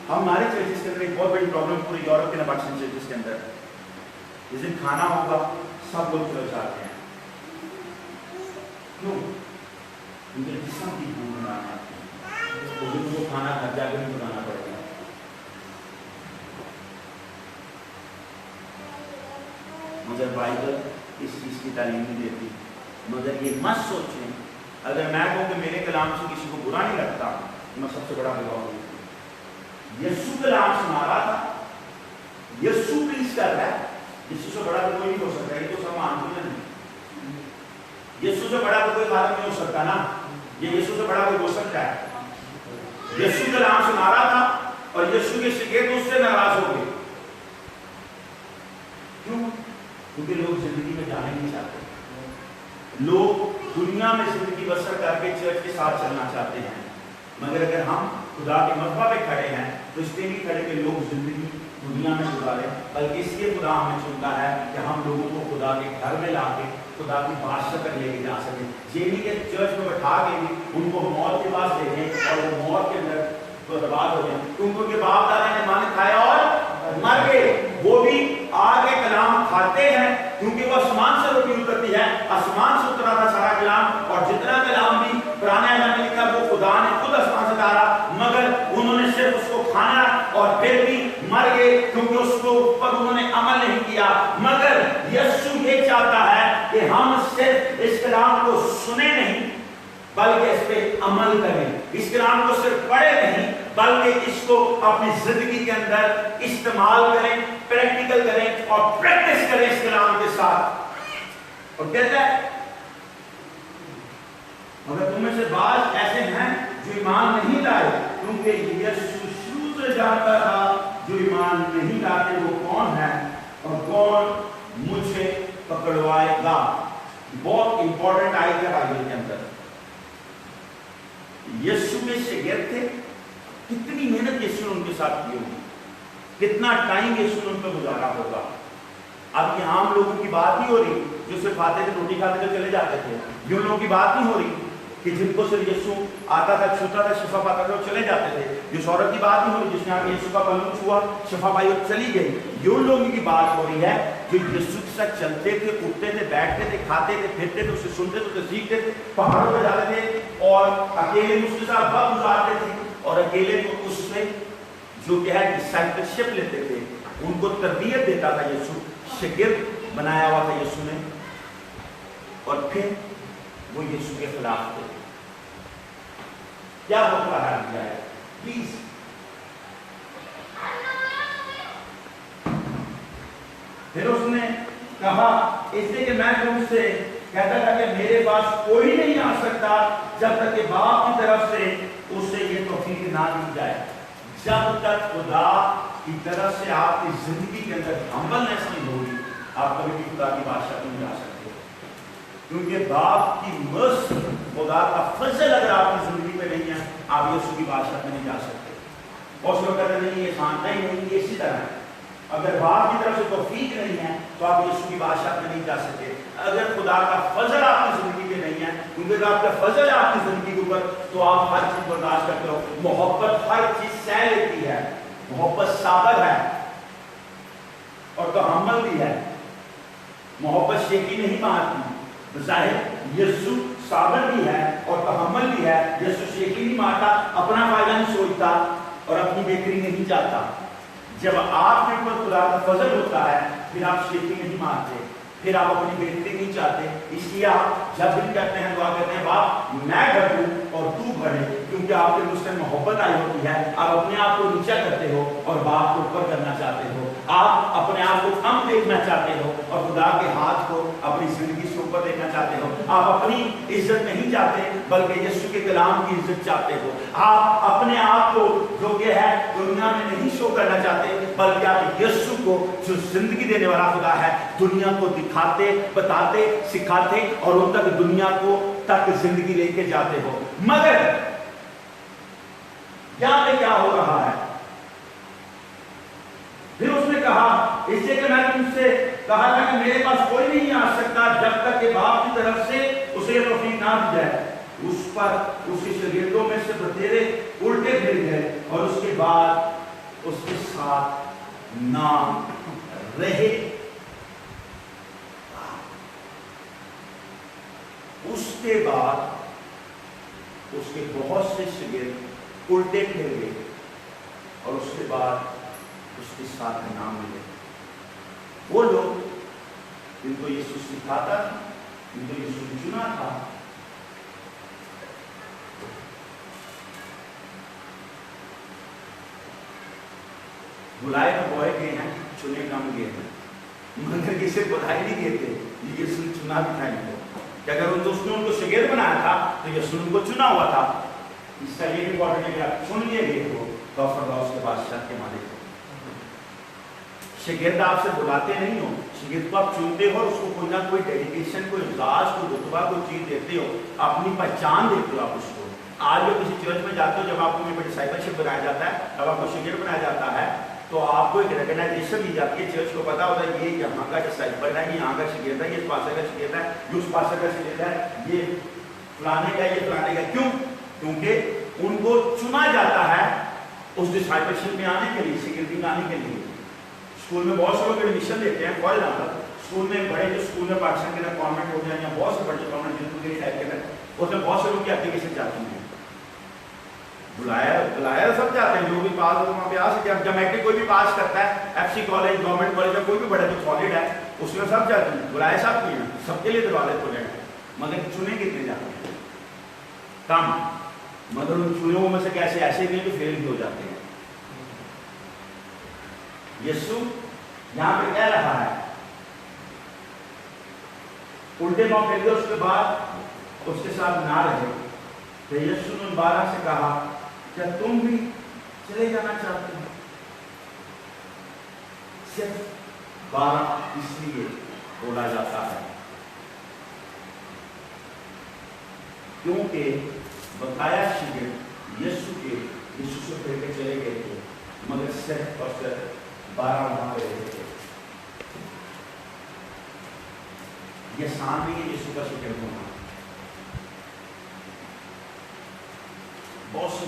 हमारे चर्चेस के अंदर एक बहुत बड़ी प्रॉब्लम पूरी यूरोप के नबाक्सन चर्चेस के अंदर, जिस दिन खाना होगा सब लोग चले जाते हैं। क्यों? क्योंकि जिस्म की भूख बनाना है, उनको खाना घर जाकर नहीं बनाना पड़ेगा। मगर बाइबल इस चीज की तालीम नहीं देती। मगर ये मत सोचें, अगर मैं कहूं कि मेरे कलाम से किसी को बुरा नहीं लगता, मैं सबसे बड़ा गवाह हूं। यीशु कलाम सुना रहा था, यीशु प्रीच कर रहा है, यीशु से बड़ा तो कोई नहीं हो सकता। ये तो सब मानते हैं, यीशु से बड़ा तो कोई खादम नहीं हो सकता ना, ये यीशु से बड़ा कोई हो सकता है। यीशु कलाम सुना रहा था और यीशु के शागिर्द उससे नाराज हो गए। क्यों? क्योंकि लोग जिंदगी में जाने नहीं चाहते, लोग दुनिया में जिंदगी बसर करके चर्च के साथ चलना चाहते हैं। मगर अगर हम खुदा के मज़बा पे खड़े हैं तो इसलिए नहीं खड़े कि लोग जिंदगी दुनिया में गुजारे, बल्कि इसलिए खुदा हमें चुनता है कि हम लोगों को खुदा के घर में लाके खुदा की बादशाह तक लेके जा सकें। ये नहीं कि चर्च में बैठा के भी उनको मौत के पास ले जाएं और वो मौत के अंदर बर्बाद हो जाए, क्योंकि उनके बाप दादा ने मान खाया और मर गए। वो भी आगे कलाम खाते हैं क्योंकि वो आसमान से रोटी उतरती है, आसमान से उतरा था सारा कलाम, और जितना कलाम भी पुराने ज़माने में लिखा वो खुदा ने खुद आसमान से उतारा, मगर उन्होंने सिर्फ उसको खाना और फिर भी मर गए क्योंकि उसको पर उन्होंने अमल नहीं किया। मगर यीशु ये चाहता है कि हम सिर्फ इस कलाम को सुने नहीं बल्कि इस पे अमल करें, इस कलाम को सिर्फ पढ़े नहीं बल्कि इसको अपनी जिंदगी के अंदर इस्तेमाल करें, प्रैक्टिकल करें और प्रैक्टिस करें इस कलाम के साथ। और कहता है मगर तुम में से बाज ऐसे हैं जो ईमान नहीं लाए, क्योंकि यीशु शुरू से जानता था जो ईमान नहीं लाते वो कौन है और कौन मुझे पकड़वाएगा। बहुत इंपॉर्टेंट आयत है बाइबल के अंदर। यीशु के शागिर्द थे, कितनी मेहनत यीशु ने उनके साथ की होगी, कितना टाइम यीशु ने उन पर गुजारा होगा। अब यहाँ हम लोगों की बात नहीं हो रही जो सिर्फ आते थे रोटी खाते थे चले जाते थे, ये लोगों की बात नहीं हो रही। कि जिनको सिर्फ यीशु आता था, छूता था, शिफा पाता था, वो चले जाते थे। जिस औरत की बात नहीं हो रही जिसने आगे यीशु का पल्लू छुआ, शिफा पाई और चली गई, ये उन लोगों की बात हो रही है जो यीशु के साथ चलते थे, उठते थे, बैठते थे, खाते थे, फिरते थे, उससे सुनते थे, उससे सीखते थे, पहाड़ों पर जाते थे और अकेले उसके साथ वक्त गुजारते थे और अकेले उससे जो क्या है डिसाइपलशिप लेते थे, उनको तरबियत देता था यीशु, शागिर्द बनाया हुआ था यीशु ने। और फिर वो यीशु के खिलाफ थे। क्या होता है प्लीज, फिर उसने कहा इसलिए कि मैं तुमसे कहता था कि मेरे पास कोई नहीं आ सकता जब तक कि बाप की तरफ से उसे ये तौफीक ना दी जाए। जब तक खुदा की तरफ से आपकी जिंदगी के अंदर हम्बलनेस नहीं होगी, आप कभी भी खुदा की बादशाह नहीं जा सकते, क्योंकि बाप की मर्सी, खुदा का फजल अगर आपकी जिंदगी में नहीं है, आप यीशु की बादशाह में नहीं जा सकते। बहुत लोग कहते नहीं ये मानना ही नहीं, ये इसी तरह है। अगर बाप की तरफ से तौफीक नहीं है तो आप यीशु की बादशाह में नहीं जा सकते। अगर खुदा का फजल आपकी जिंदगी में नहीं है, क्योंकि अगर आपका फजल है आपकी जिंदगी के ऊपर, तो आप हर चीज बर्दाश्त करते हो। मोहब्बत हर चीज सह लेती है, मोहब्बत साबर है और तहम्मुल भी है। मोहब्बत शेखी नहीं मारती। बज़ाहिर यीशु साबर भी है और तहम्मुल भी है। यीशु शेखी नहीं मारता, अपना फायदा नहीं सोचता और अपनी बेहतरी नहीं चाहता। जब आपके ऊपर खुदा का फजल होता है, फिर आप शेखी नहीं मारते, फिर आप अपनी बेहतरी नहीं चाहते। इसलिए आप जब भी कहते हैं, दुआ करते हैं, बाप मैं घटूं और तू बढ़े, क्योंकि आपके मुझसे मोहब्बत आई होती है। आप अपने आप को नीचा करते हो और बाप को ऊपर करना चाहते हो। आप अपने आप को कम देखना चाहते हो और खुदा के हाथ को अपनी जिंदगी से ऊपर देखना चाहते हो। आप अपनी इज्जत नहीं चाहते, बल्कि यीशु के कलाम की इज्जत चाहते हो। आप अपने आप को जो कि है दुनिया में नहीं शो करना चाहते, बल्कि आप यीशु को जो जिंदगी देने वाला खुदा है, दुनिया को दिखाते, बताते, सिखाते और उन तक दुनिया को तक जिंदगी लेके जाते हो। मगर यहां पे क्या हो रहा है? फिर उसने कहा इसलिए कि मैं तुमसे कहा था कि मेरे पास कोई नहीं आ सकता जब तक कि बाप की तरफ से उसे तौफीक ना दी जाए। उस पर उसके शागिर्दों में से बतेरे उल्टे फिर गए और उसके बाद उसके साथ ना रहे। उसके बाद उसके बहुत से शागिर्द उल्टे फिर गए और उसके बाद उसके साथ नाम मिले। वो लोग जिनको यीशु सिखाता, जिनको यीशु ने चुना था, बुलाए तो बहुत गए हैं, चुने कम गए हैं। मगर किसी बधाई नहीं देते, यीशु ने चुना भी था इनको। कि अगर उसने उनको शागिर्द बनाया था तो यीशु ने उनको चुना हुआ था। इसका ये इंपॉर्टेंट है कि आप चुन लिए गए हो के बादशाह के मालिक। शागिर्द आपसे बुलाते नहीं हो, शागिर्द को आप चुनते हो, उसको कोई ना कोई डेडिकेशन, कोई इजाज, कोई रुतबा, कोई चीज देते हो, अपनी पहचान देते हो आप उसको। आज जो किसी चर्च में जाते हो, जब आपको वहीं पर डिसाइपलशिप बनाया जाता है, जब आपको शागिर्द बनाया जाता है, तो आपको एक रिकॉग्नाइजेशन दी जाती है। चर्च को पता होता है ये यहाँ का डिसाइपल है, ये यहाँ का शागिर्द है, ये इस पास्टर का शागिर्द है, ये उस पास्टर का शागिर्द है, ये फलाने का, ये फलाने का। क्यों? क्योंकि उनको चुना जाता है उस डिसाइपलशिप में आने के लिए, शागिर्दी में आने के लिए। स्कूल में बहुत से लोग एडमिशन लेते हैं, फॉर एग्जाम्पल स्कूल में बड़े जो स्कूल में पाकिस्तान के अंदर कॉन्वेंट हो जाए या बहुत से बड़े कॉन्वेंट जितने टाइप के अंदर, उसमें बहुत से लोग की एप्लीकेशन जाती हैं। बुलाया सब जाते हैं, जो भी पास हो वहाँ पे आ सके। जब मैट्रिक कोई भी पास करता है, FC कॉलेज, गवर्नमेंट कॉलेज या कोई भी बड़ा जो सॉलिड है, उसमें सब जाते हैं। बुलाए सब नहीं है, सबके लिए दरवाजे खुले हैं, मगर चुने कितने जाते हैं? कम। मगर उन चुने में से कैसे ऐसे भी तो फेल भी हो जाते हैं। यीशु यहां पे कह रहा है उल्टे मौके दिए, उसके बाद उसके साथ ना रहे। तो यीशु ने 12 से कहा क्या तुम भी चले जाना चाहते हो? सिर्फ 12 इसलिए बोला जाता है क्योंकि बताया शागिर्द यीशु से फिर के चले गए थे, मगर सिर्फ और सिर्फ 12 वहां पे रहे थे। ये आसान नहीं है यीशु का शागिर्द होना।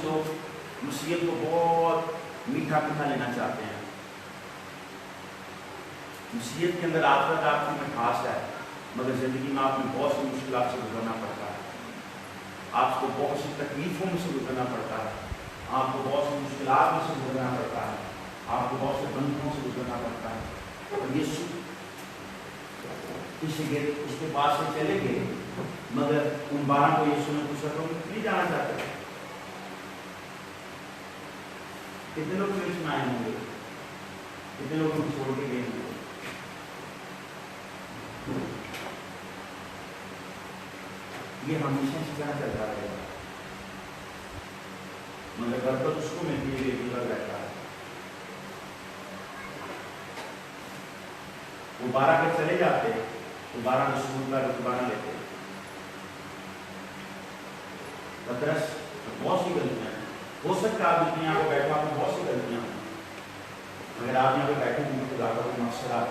लोग मसीहत को बहुत मीठा मीठा लेना चाहते हैं। मसीहत के अंदर आपकी मिठास है, मगर जिंदगी में आपको बहुत सी मुश्किलात से गुजरना पड़ता है, आपको बहुत सी तकलीफों में से गुजरना पड़ता है, आपको बहुत सी मुश्किलात में से गुजरना पड़ता है, आपको बहुत से बंधनों से गुजरना पड़ता है। और यीशु उसके पास से चले गए, मगर उन 12 को यीशु ने पूछा तुम नहीं जाना चाहते? कितने लोग चर्च में आए होंगे, कितने लोग छोड़ के गए होंगे? ये हमेशा इसी तरह चलता रहेगा, मगर बरकत उसको मिलती है रेगुलर रहता है। वो 12 के चले जाते, वो 12 में स्कूल का रुतबा लेते। पतरस बहुत सी गलतियां हैं, हो सकता है आप यहाँ पे बैठा आपको बहुत सी गलतियां हैं, मगर आप यहाँ पे बैठे होंगे तो खुदा का मकसद आप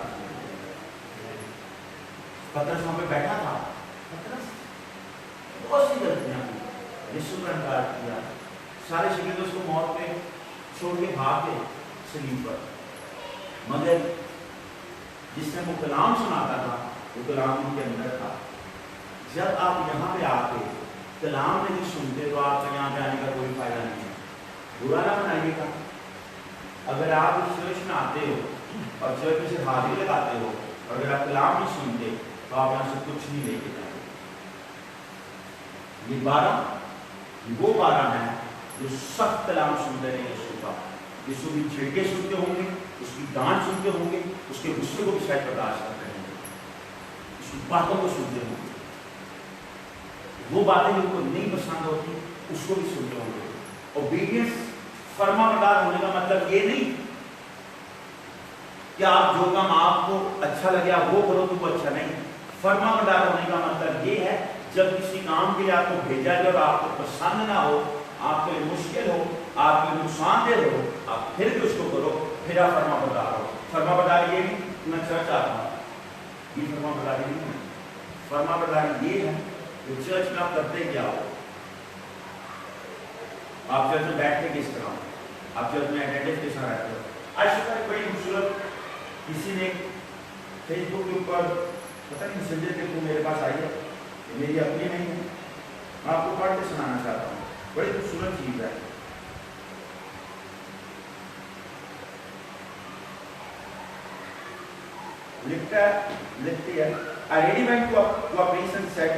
पतरस वहाँ पे बैठा था, पतरस बहुत सी गलतियां की, यीशु ने इनकार किया, सारे शिगिर्द उसको मौत पे छोड़ के भाग गए सलीब पर, मगर जिसने वो कलाम सुनाता था वो कलाम उनके अंदर था। जब आप यहाँ पे आते कलाम नहीं सुनते तो आपका यहाँ पे आने का कोई फायदा नहीं है। बुरा ना बनाइएगा, अगर आप इस चर्च में आते हो और चर्च से हाजिरी लगाते हो और अगर आप कलाम नहीं सुनते तो आप यहाँ से कुछ नहीं लेके जाते। ये 12 वो 12 हैं जो सख्त कलाम सुनते रहे यीशु का। यीशु की झिड़के सुनते होंगे, उसकी डांट सुनते होंगे, उसके गुस्से को भी शायद बर्दाश्त करते होंगे, उसकी बातों को सुनते होंगे, वो बातें उनको नहीं पसंद होती उसको भी सुनते होंगे। ओबीडियंस फर्माबरदार होने का मतलब ये नहीं कि आप जो काम आपको अच्छा लगे आप वो करो तो वो अच्छा नहीं। फर्माबरदार होने का मतलब ये है जब किसी काम के लिए आपको भेजा जाए और आपको पसंद ना हो, आपके लिए मुश्किल हो, आपके लिए नुकसानदेह हो, आप फिर भी उसको करो, फिर आप फर्माबरदार हो। फर्माबरदार ये नहीं मैं चर्च आता हूँ, ये फर्माबरदारी नहीं है। फर्माबरदारी ये है जो चर्च में आप करते क्या हो, आप चर्च में बैठते किस तरह, आप चर्च में अटेंडेंस के साथ रहते हो। आज सुबह बड़ी खूबसूरत किसी ने फेसबुक के ऊपर पता नहीं मैसेंजर के थ्रू मेरे पास आई है, मेरी अपनी नहीं है, मैं आपको पढ़ के सुनाना चाहता हूँ, बड़ी खूबसूरत चीज है। लिखती है I really went to a place and said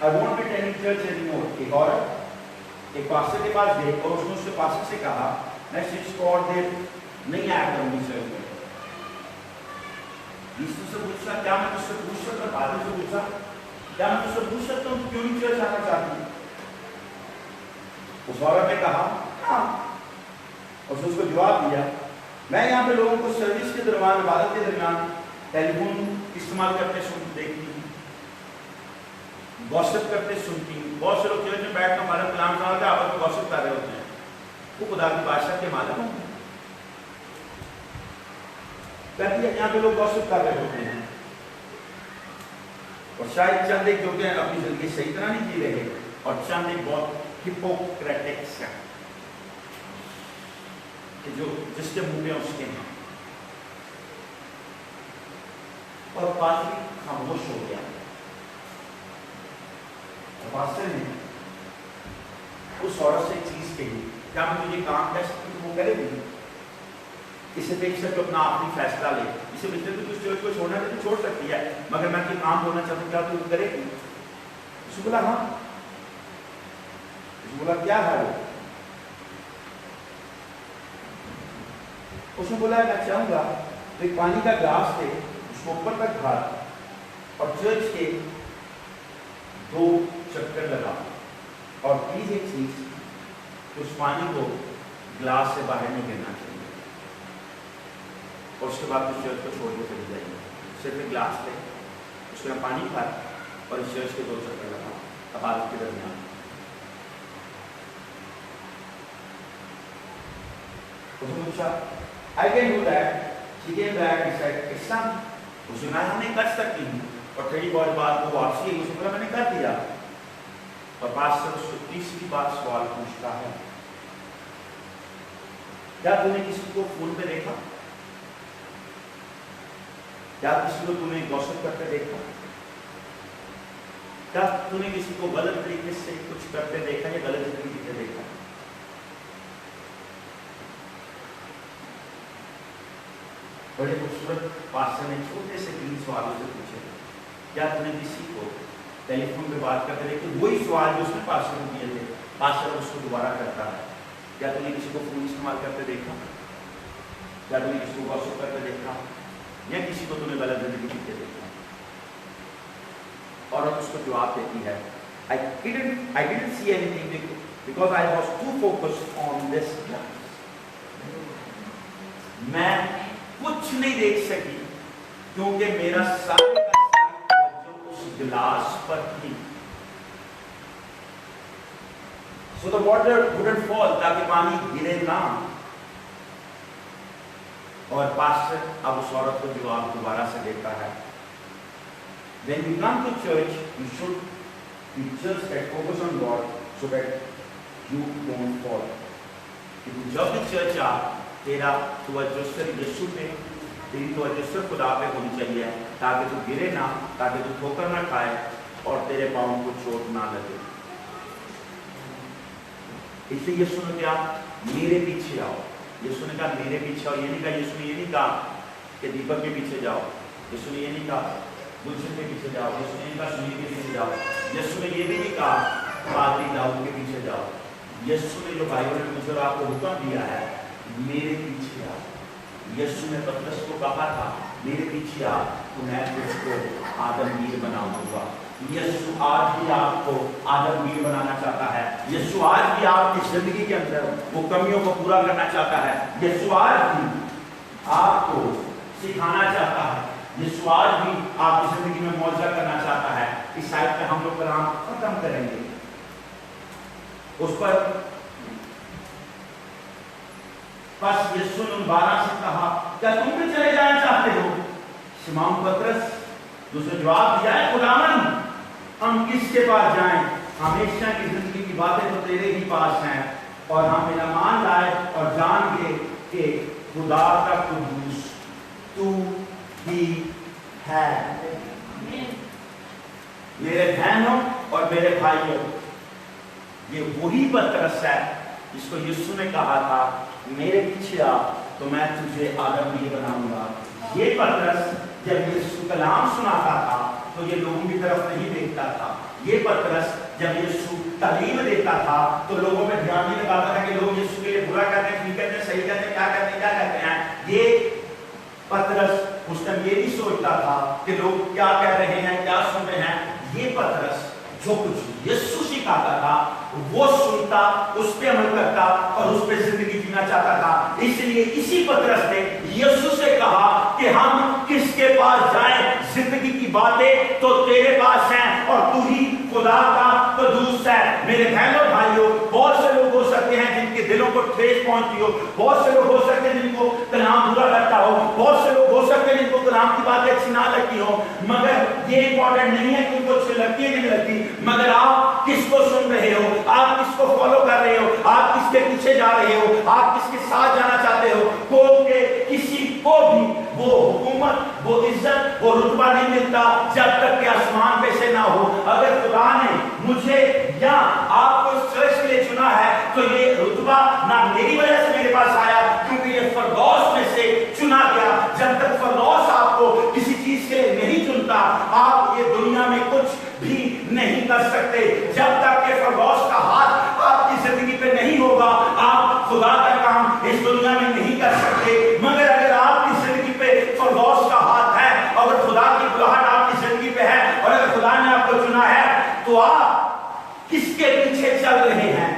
I won't be attending church anymore। एक औरत एक पास्टर के पास गई और उसने उसके पास्टर से कहा मैं चीज को और देर नहीं आया करूंगी चर्च में। यीशु से पूछा क्या मैं तुझसे पूछ सकता, पादरी से पूछा क्या मैं तुझसे पूछ सकता हूँ क्यों नहीं चर्च आना चाहती? उस औरत ने कहा हाँ, और उसने उसको जवाब दिया मैं यहाँ पे लोगों को सर्विस के दरमियान इबादत के दरमियान टेलीफोन इस्तेमाल करते सुन देखती हूँ, गॉसिप करते सुनती हूँ। बहुत से लोग चर्च में बैठ कर हमारे कलाम सुना होता है, आपस में गॉसिप कर रहे होते हैं, वो खुदा की बादशाह के मालिक होंगे। कहती है यहाँ पे लोग गॉसिप कर रहे होते हैं और शायद चंद एक जो कि अपनी जिंदगी सही तरह नहीं जी रहे और चंद एक बहुत हिपोक्रेटिक्स है कि जो जिसके मुंह में उसके हैं। और पादरी खामोश हो गया। पास्टर ने उस औरत से एक चीज कही क्या मैं तुझे काम कह सकती हूँ वो करेगी? इसे देख सकते अपना आखिरी फैसला ले, इसे मिलते तो तुझ चर्च को छोड़ना है तो छोड़ सकती है, मगर मैं कोई काम बोलना चाहती हूँ क्या तू करेगी? उसने बोला हाँ। उसने बोला क्या है वो? उसने बोला मैं चाहूंगा एक पानी का ग्लास थे उसको ऊपर तक भर और चर्च के 2 चक्कर लगा और प्लीज एक चीज उस पानी को ग्लास से बाहर नहीं गिरना चाहिए और उसके बाद उस चर्च को छोड़ के चली जाएगी। सिर्फ एक ग्लास ले उसमें पानी भर और इस चर्च के 2 चक्कर लगा इबादत के दरमियान। उसने पूछा I can do that। She came back and said it's done। उसने कहा हमने कर सकती हूँ और थोड़ी बहुत बात को वापसी है उसने बोला मैंने कर दिया। और पास्टर उसको तीसरी बार सवाल पूछता है क्या तूने किसी को फोन पे देखा? क्या किसी को तूने गॉसिप करते देखा? क्या तूने किसी को गलत तरीके से कुछ करते देखा या गलत जिंदगी जीते देखा? बड़े खूबसूरत पास्टर ने छोटे से 3 सवालों से पूछे, क्या तूने किसी को टेलीफोन पे बात करते देखे? वही सवाल जो उसने पास्टर को दिए थे, पास्टर उसको दोबारा करता है। क्या तूने किसी को फोन इस्तेमाल करते देखा? क्या तूने किसी को गॉसिप करते देखा या किसी को तूने गलत जिंदगी जीते देखा? और अब उसको जवाब देती है, I didn't see anything because I was too focused on this glass. मैं कुछ नहीं देख सकी क्योंकि मेरा सारे का सारा तवज्जो उस गिलास पर थी। So the water wouldn't fall, ताकि पानी गिरे ना। और पास्टर अब उस औरत को जवाब दोबारा से देता है, When you come to church, you should be just that focus on God so that you don't fall. क्योंकि जब भी चर्च आ, तेरा तवज्जो सिर्फ यीशु पे, तेरी तवज्जो सिर्फ खुदा पे होनी चाहिए, ताकि तू गिरे ना, ताकि तू ठोकर ना खाए और तेरे पाँव को चोट ना लगे। इसलिए यीशु ने कहा, मेरे पीछे आओ। यीशु ने कहा मेरे पीछे आओ। ये नहीं कहा, यीशु ने ये नहीं कहा कि दीपक के पीछे जाओ। यीशु ने ये नहीं कहा गुलशन के पीछे जाओ। यीशु ने ये कहा सुनील के पीछे जाओ। यीशु ने ये भी नहीं कहा पादरी दाऊद के पीछे जाओ। यीशु ने जो भाइयों ने मुझे आपको हुक्म दिया है, मेरे पीछे आओ। यीशु ने पतरस को कहा था, मेरे पीछे आ तो मैं तुझको आदमगीर बनाऊंगा। यीशु आज भी आपको आदमगीर बनाना चाहता है। यीशु आज भी आपकी जिंदगी के अंदर वो कमियों को पूरा करना चाहता है। यीशु आज भी आपको सिखाना चाहता है। यीशु आज भी आपकी जिंदगी में मौजूद करना चाहता है। इस साइड पे हम लोग कलाम खत्म करेंगे। उस पर बस यीशु ने उन 12 से कहा, क्या तुम भी चले जाना चाहते हो? शिमोन पतरस दूसरे जवाब दिया है, खुदावन हम किसके पास जाएं? हमेशा की जिंदगी की बातें तो तेरे ही पास हैं और हम बिना मान लाए और जान के कि खुदा का कुदूस तू ही है। मेरे बहनों और मेरे भाइयों, ये वही पतरस है जिसको यीशु ने कहा था, मेरे पीछे आ तो मैं तुझे आदमगीर बनाऊंगा। ये पतरस जब यीशु कलाम सुनाता था तो ये लोगों की तरफ नहीं देखता था। ये पतरस जब यीशु तालीम देता था तो लोगों में ध्यान नहीं लगाता था कि लोग यीशु के लिए बुरा कहते हैं, ठीक कहते हैं, सही कहते हैं, क्या कहते हैं। ये पतरस उस टाइम ये नहीं सोचता था कि लोग क्या कह रहे हैं, क्या सुन रहे हैं। ये पतरस जो कुछ यीशु सिखाता था वो सुनता, उस पे अमल करता और उस पे जिंदगी जीना चाहता था। इसलिए इसी पतरस ने यीशु से कहा कि हम किसके पास जाएं? जिंदगी की बातें तो तेरे पास हैं और तू ही खुदा का कुदूस है। मेरे बहनों भाइयों, बहुत से लोग हो सकते हैं जिनके दिलों को ठेस पहुंचती हो, बहुत से लोग हो सकते हैं जिनको कलाम बुरा लगता हो, बहुत से लोग हो सकते हैं जिनको कलाम की बातें अच्छी ना लगती हो, मगर ये इंपॉर्टेंट नहीं है कि उनको अच्छी लगती है नहीं लगती, मगर आप किसको सुन रहे हो, आप किसको फॉलो कर रहे हो, आप किसके पीछे जा रहे हो, आप किसके साथ जाना चाहते हो। किसी को भी वो हुकूमत, वो इज्जत, वो रुतबा नहीं मिलता जब तक कि आसमान पे से ना हो। अगर खुदा ने मुझे या आपको इस चर्च के लिए चुना है तो ये रुतबा ना मेरी वजह से मेरे पास आया, क्योंकि ये फरदौस में से चुना गया। जब तक फरदौस आपको किसी चीज के लिए नहीं चुनता, आप ये दुनिया में कुछ भी नहीं कर सकते। जब तक के फरदौस का हाथ आपकी जिंदगी पे नहीं होगा, आप खुदा का काम इस दुनिया में नहीं कर सकते। मगर अगर आपकी जिंदगी पे फरदौस का हाथ है, अगर खुदा की बुलाहट आपकी जिंदगी पे है और अगर खुदा ने आपको चुना है, तो आप किसके पीछे चल रहे हैं?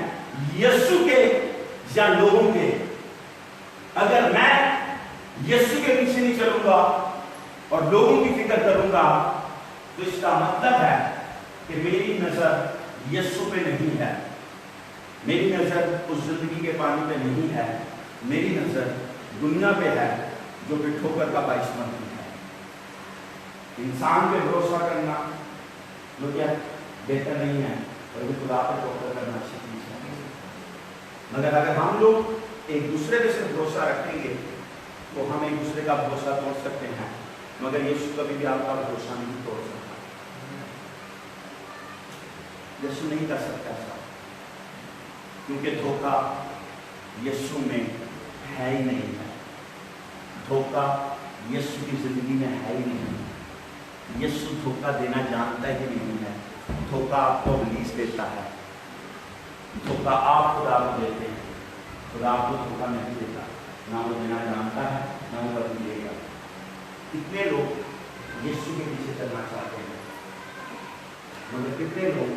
यीशु के या लोगों के? अगर मैं यीशु के पीछे नहीं चलूंगा और लोगों की फिक्र करूंगा, तो इसका मतलब है कि मेरी नजर यीशु पे नहीं है, मेरी नजर उस जिंदगी के पानी पे नहीं है, मेरी नजर दुनिया पे है जो कि ठोकर का बाइस बनती है। इंसान पे भरोसा करना जो क्या बेहतर नहीं है, बल्कि खुदा पे ठोकर करना अच्छी चीज है। मगर अगर हम लोग एक दूसरे पे सिर्फ भरोसा रखेंगे तो हम एक दूसरे का भरोसा तोड़ सकते हैं, मगर यीशु कभी भी आपका भरोसा नहीं तोड़ सकता। यीशु नहीं कर सकता ऐसा, क्योंकि धोखा यीशु में है ही नहीं है। धोखा यीशु की जिंदगी में है ही नहीं। यीशु धोखा देना जानता ही नहीं है। धोखा आपको इब्लीस देता है, धोखा आप खुदा को देते हैं। खुदा आपको धोखा नहीं देता, ना वो देना जानता है, ना वो कभी देगा। कितने लोग यीशु के पीछे चलना चाहते हैं, मगर कितने लोग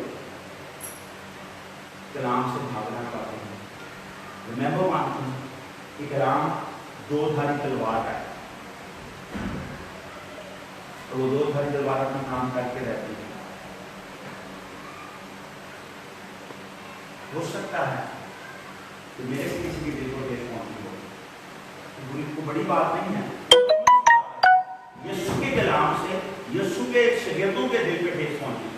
कलाम से भागना चाहते हैं। मैं वो मानता हूँ कि कलाम दो धारी तलवार है, और वो दो धारी तलवार अपना काम करके रहती है। हो सकता है कि मेरे से किसी की दिल को ठेस पहुंची हो, तो बड़ी बात नहीं है। यीशु के कलाम से यीशु के शागिर्दों के दिल पे ठेस पहुंची,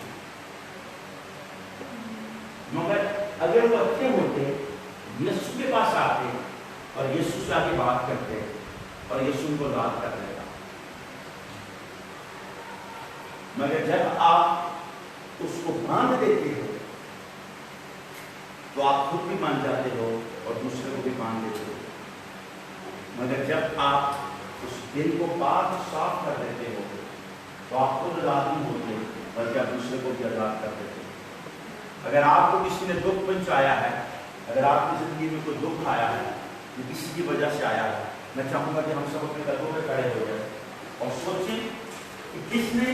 मगर अगर वो अच्छे होते, यीशु के पास आते और यीशु से आके बात करते और यीशु उनको याद कर देगा। मगर जब आप उसको बांध देते हो तो आप खुद भी मान जाते हो और दूसरे को भी बांध देते हो। मगर जब आप उस दिल को पाक साफ कर देते हो तो आप खुद आजाद नहीं होते, बल्कि आप दूसरे को भी आजाद कर देते हो। अगर आपको किसी ने दुख पहुंचाया है, अगर आपकी जिंदगी में कोई दुख आया है जो किसी की वजह से आया है, मैं चाहूंगा कि हम सब अपने कदमों पे खड़े हो जाए और सोचें कि किसने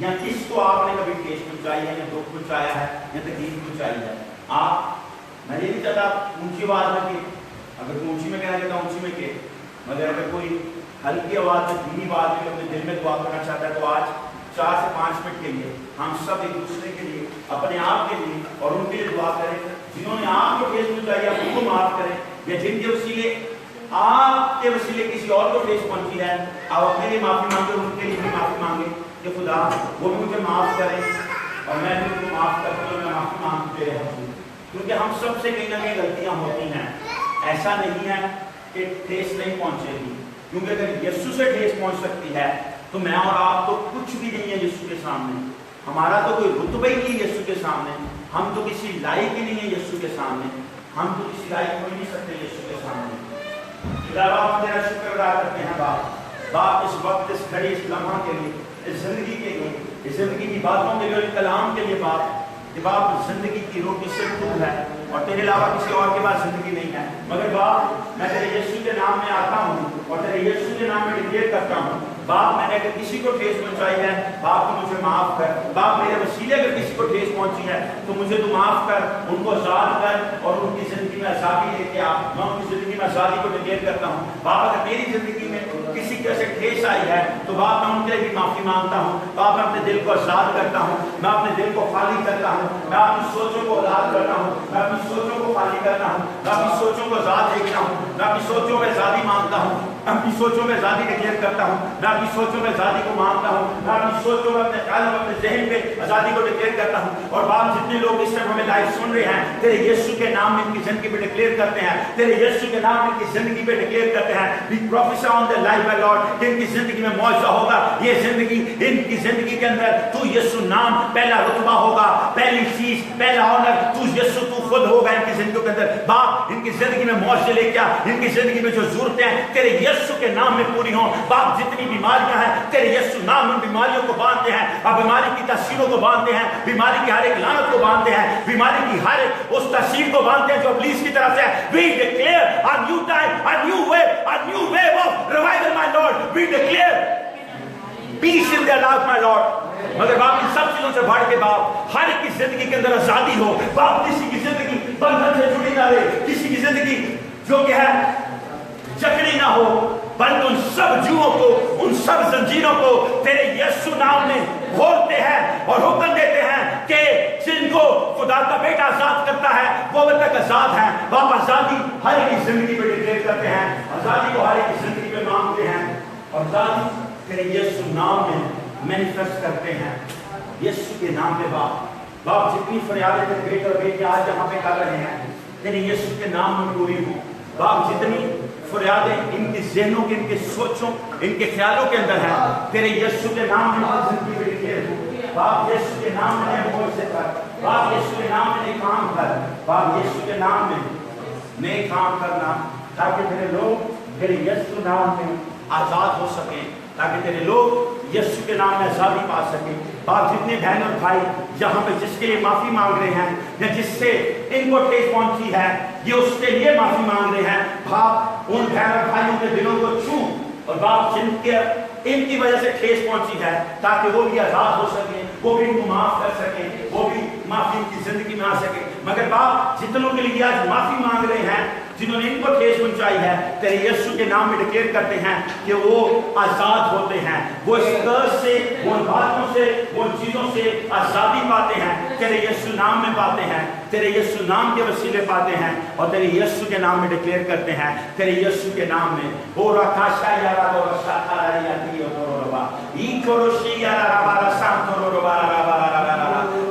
या किसको आपने कभी ठेस पहुंचाई है, या दुख पहुंचाया है, या तकलीफ पहुंचाई है। आप, मैं ये नहीं चाहता ऊंची आवाज में के, अगर कोई ऊंची में कहना चाहता ऊंची में के, मगर अगर कोई हल्की आवाज में, धीमी आवाज में अपने दिल में दुआ करना चाहता है तो आज 4 से 5 मिनट के लिए हम सब एक दूसरे के लिए, अपने आप के लिए और उनके लिए दुआ करें जिन्होंने आपको ठेस पहुंचाई है, उनको माफ करें, या जिनके वसीले आपके वसीले किसी और को ठेस पहुंची है, आप अपने लिए माफी मांगे, उनके लिए भी माफी मांगे कि खुदा वो भी मुझे माफ करें और मैं भी उनको माफ करता हूँ, मैं माफी मांगते रहूँ। क्योंकि हम सबसे कहीं ना कहीं गलतियां होती हैं। ऐसा नहीं है कि ठेस नहीं पहुंचेगी, क्योंकि अगर यीशु से ठेस पहुंच सकती है तो मैं और आप तो कुछ भी नहीं है यीशु के सामने। हमारा तो कोई रुतबा ही नहीं है यीशु के सामने, हम तो किसी लायक ही नहीं है यीशु के सामने, हम तो किसी लायक हो ही नहीं सकते यीशु के सामने। खुदा बाप तेरा शुक्र अदा करते हैं बाप इस वक्त, इस घड़ी, इस लम्हा के लिए, इस जिंदगी के लिए, इस जिंदगी की बातों के लिए, कलाम के लिए बाप जिंदगी की रोटी सिर्फ तू है और तेरे अलावा किसी और के पास जिंदगी नहीं है। मगर बाप मैं तेरे यीशु के नाम में आता हूँ और तेरे यीशु के नाम में डिक्लेयर करता हूँ, बाप मैंने अगर किसी को ठेस पहुंचाई है, बाप तू मुझे माफ कर। बाप मेरे वसीले अगर किसी को ठेस पहुंची है तो मुझे तू माफ कर, उनको आजाद कर और उनकी जिंदगी में आजादी लेके आ। मैं उनकी जिंदगी में आजादी को डिक्लेयर करता हूँ। बाप अगर मेरी जिंदगी में किसी तरह से ठेस आई है तो बाप मैं उनके लिए भी माफी मांगता हूँ। बाप मैं अपने दिल को आजाद करता हूँ, मैं अपने दिल को खाली करता हूँ, मैं अपनी सोचों को आजाद करता हूँ, मैं अपनी सोचों को खाली करता हूँ, मैं अपनी सोचों को आजाद देखता हूँ, मैं अपनी सोचों में आजादी मांगता हूँ, अपनी सोचों में आजादी डिक्लेयर करता हूँ, मैं अपनी सोचों में आजादी को मांगता हूँ, मैं अपनी सोचों में, अपने ख्याल में, अपने जहन पे आजादी को डिक्लेयर करता हूँ। और बाप जितने लोग इस टाइम हमें लाइव सुन रहे हैं, तेरे यीशु के नाम में इनकी जिंदगी पे डिक्लेयर करते हैं, तेरे यीशु के नाम में इनकी जिंदगी पे डिक्लेयर करते हैं, we prophecy on the life by lord, कि इनकी जिंदगी में मौजूद होगा ये जिंदगी, इनकी जिंदगी के अंदर तू यीशु नाम पहला रुतबा होगा, पहली चीज, पहला ऑनर तू यीशु तू खुद होगा इनकी जिंदगी के अंदर। बाप इनकी जिंदगी में मौज लेके आ, इनकी जिंदगी में जो जरूरतें हैं तेरे यीशु के नाम में पूरी हों। बाप जितनी बीमारियां हैं तेरे यीशु नाम में बीमारियों को बांधते हैं, अब बीमारी की तस्वीरों को बांधते हैं, बीमारी की हर एक लानत को बांधते हैं, बीमारी की हर एक उस तस्वीर को बांधते हैं जो इब्लीस की तरफ से। We declare a new time, a new wave of revival my lord. We declare peace in their life my lord. मगर बाप इन सब चीजों से बढ़ के बाप हर एक की जिंदगी के अंदर आजादी हो। बाप किसी की जिंदगी बंधन से जुड़ी ना रहे, किसी की जिंदगी जो कि है जकड़ी ना हो, बल्कि उन सब जुओं को, उन सब जंजीरों को तेरे यीशु नाम में खोलते हैं और हुक्म देते हैं कि जिनको खुदा का बेटा आजाद करता है वो अब तक आजाद है। बाप आजादी हर एक की जिंदगी में डिक्लेयर करते हैं, आजादी को हर एक की जिंदगी में मांगते हैं और आजादी तेरे यीशु नाम में मैनिफेस्ट करते हैं। यीशु के नाम में बाप जितनी फरियादें तेरे बेटे और बेटी आज यहाँ पे कर रहे हैं तेरे यीशु के नाम में पूरी हो। बाप जितनी फरियादें इनके ज़हनों के, इनके सोचों, इनके ख्यालों के अंदर है, तेरे यीशु के नाम में जिंदगी में लिखे बाप, यीशु के नाम में बोल से कर बाप, यीशु के नाम में काम कर बाप, यीशु के नाम में नए काम करना, ताकि तेरे लोग तेरे यीशु नाम में आजाद हो सके, ताकि तेरे लोग यीशु के नाम में आजादी पा सके। बाप जितने बहन और भाई जहाँ पे जिसके लिए माफी मांग रहे हैं या जिससे इनको ठेस पहुंची है, ये उसके लिए माफी मांग रहे हैं बाप, उन बहन और भाइयों के दिलों को छू और बाप जिनके इनकी वजह से ठेस पहुंची है, ताकि वो भी आजाद हो सके, वो भी इनको माफ कर सके, वो भी माफी की जिंदगी में आ सके। मगर बाप जितनों के लिए आज माफी मांग रहे हैं, जिन्होंने इनको ठेस पहुंचाई है, तेरे यीशु के नाम में डिक्लेयर करते हैं कि वो आजाद होते हैं, वो इस कर्ज से, उन बातों से, उन चीजों से आजादी पाते हैं, तेरे यीशु नाम में पाते हैं, तेरे यीशु नाम के वसीले पाते हैं, और तेरे यीशु के नाम में डिक्लेयर करते हैं, तेरे यीशु के नाम में ओ राकाशा यारा दो रसाता याती ओरोबा ई कोरोशी यारा राबा Santo रोबा राबा राबा।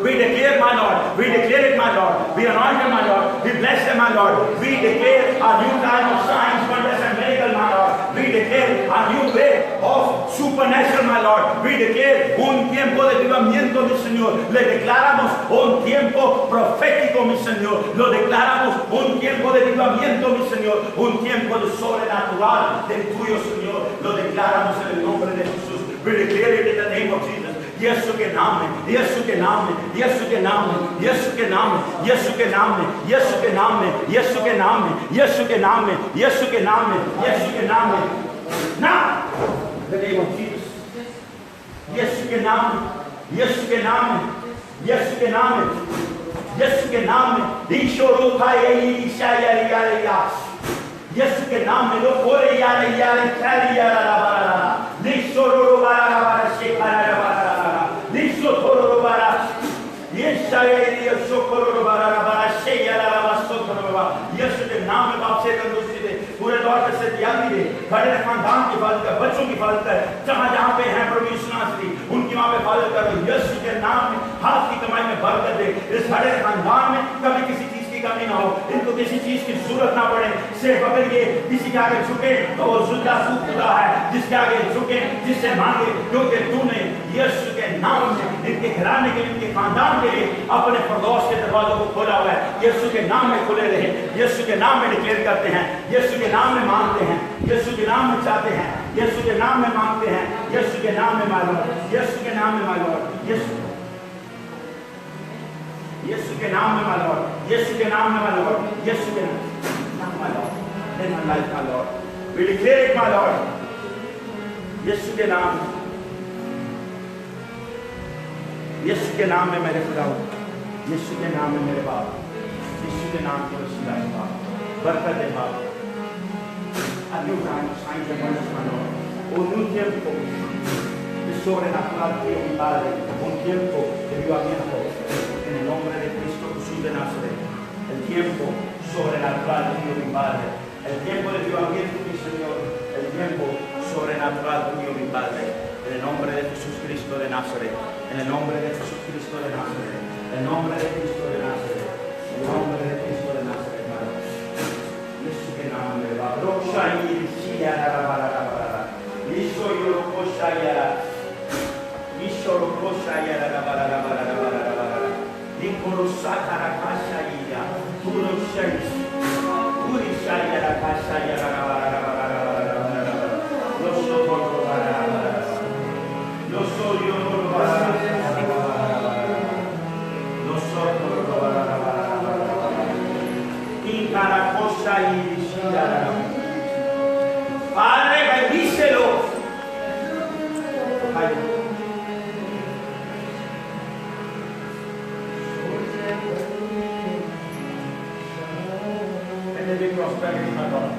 We declare, my Lord, we declare it, my Lord, we anoint him, my Lord, we bless him, my Lord, we declare a new time of signs, wonders and miracles, my Lord, we declare a new way of supernatural, my Lord, we declare un tiempo de avivamiento, mi Señor, le declaramos un tiempo profético, mi Señor, lo declaramos un tiempo de avivamiento, mi Señor, un tiempo de sobrenatural del tuyo, Señor, lo declaramos en el nombre de Jesús. We declare it in the name of Jesus. यीशु के नाम में, यीशु के नाम में, यीशु के नाम में, यीशु के नाम में, यीशु के नाम में, यीशु के नाम में, यीशु के नाम में, यीशु के नाम में, यीशु के नाम में, यीशु के नाम में, now the name of Jesus, यीशु के नाम में, यीशु के नाम में, यीशु के नाम में, यीशु के नाम में, ईशोरो खाए ईशा या यीशु के नाम में लोग बोले यार खैर यार लीशोरो बारा शेखारा बारा लीशो थोरो बारा ये शायरी शोकरो बारा शेयारा बारा यीशु के नाम में बाप से तंदुरुस्ती दे, पूरे दौर पे से यादी दे, बड़े खानदान की हिफाजत कर, बच्चों की हिफाजत कर, जहाँ जहाँ पे हैं प्रभु यीशु नासरी उनकी वहाँ पे हिफाजत कर, यीशु के नाम में हाथ की कमाई में बरकत दे, इस बड़े खानदान में कभी किसी चीज की कमी ना हो, इनको किसी चीज की जरूरत ना पड़े, सिर्फ अगर ये किसी के आगे झुके तो वो जुदा खुदा है, जिसके आगे झुके, जिससे मांगे, क्योंकि तूने यीशु के नाम में इनके घराने के लिए, इनके खानदान के लिए अपने फरदौस के दरवाजों को खोला हुआ है, यीशु के नाम में खुले रहे, यीशु के नाम में डिक्लेयर करते हैं, यीशु के नाम में मांगते हैं, यीशु के नाम में चाहते हैं, यीशु के नाम में मांगते हैं, यीशु के नाम में माय लॉर्ड, यीशु के नाम में माय लॉर्ड, यीशु के नाम में माय लॉर्ड, यीशु के नाम में माय लॉर्ड, यीशु के नाम my Lord, in my life my Lord, we declare it my Lord, यीशु के नाम, यीशु के नाम में मेरे खुदा, यीशु के नाम में मेरे बाप, यीशु के नाम के वसीला से बाप, बरकत दे बाप, a new time of signs and wonders my Lord, un new tiempo de sobrenatural que mi Padre, un tiempo de avivamiento en el nombre de Cristo Jesús de Nazaret, el tiempo sobrenatural de mi Padre, el tiempo de avivamiento mi Señor, el tiempo sobrenatural tuyo mi Padre, en el nombre de Jesús Cristo de Nazaret, en el nombre de Jesús Cristo de Nazaret, en el nombre de Cristo de Nazaret, en el nombre de Cristo de Nazaret, Jesús que naam me va, rocha y sia la Liso yo lo cosa ya, liso lo cosa ya la Nicolo sata la casa ya, tu lo sei, puri sai la casa ya lo so lo so io non lo lo so in cada cosa y decida Padre bendícelo and the prosperity my God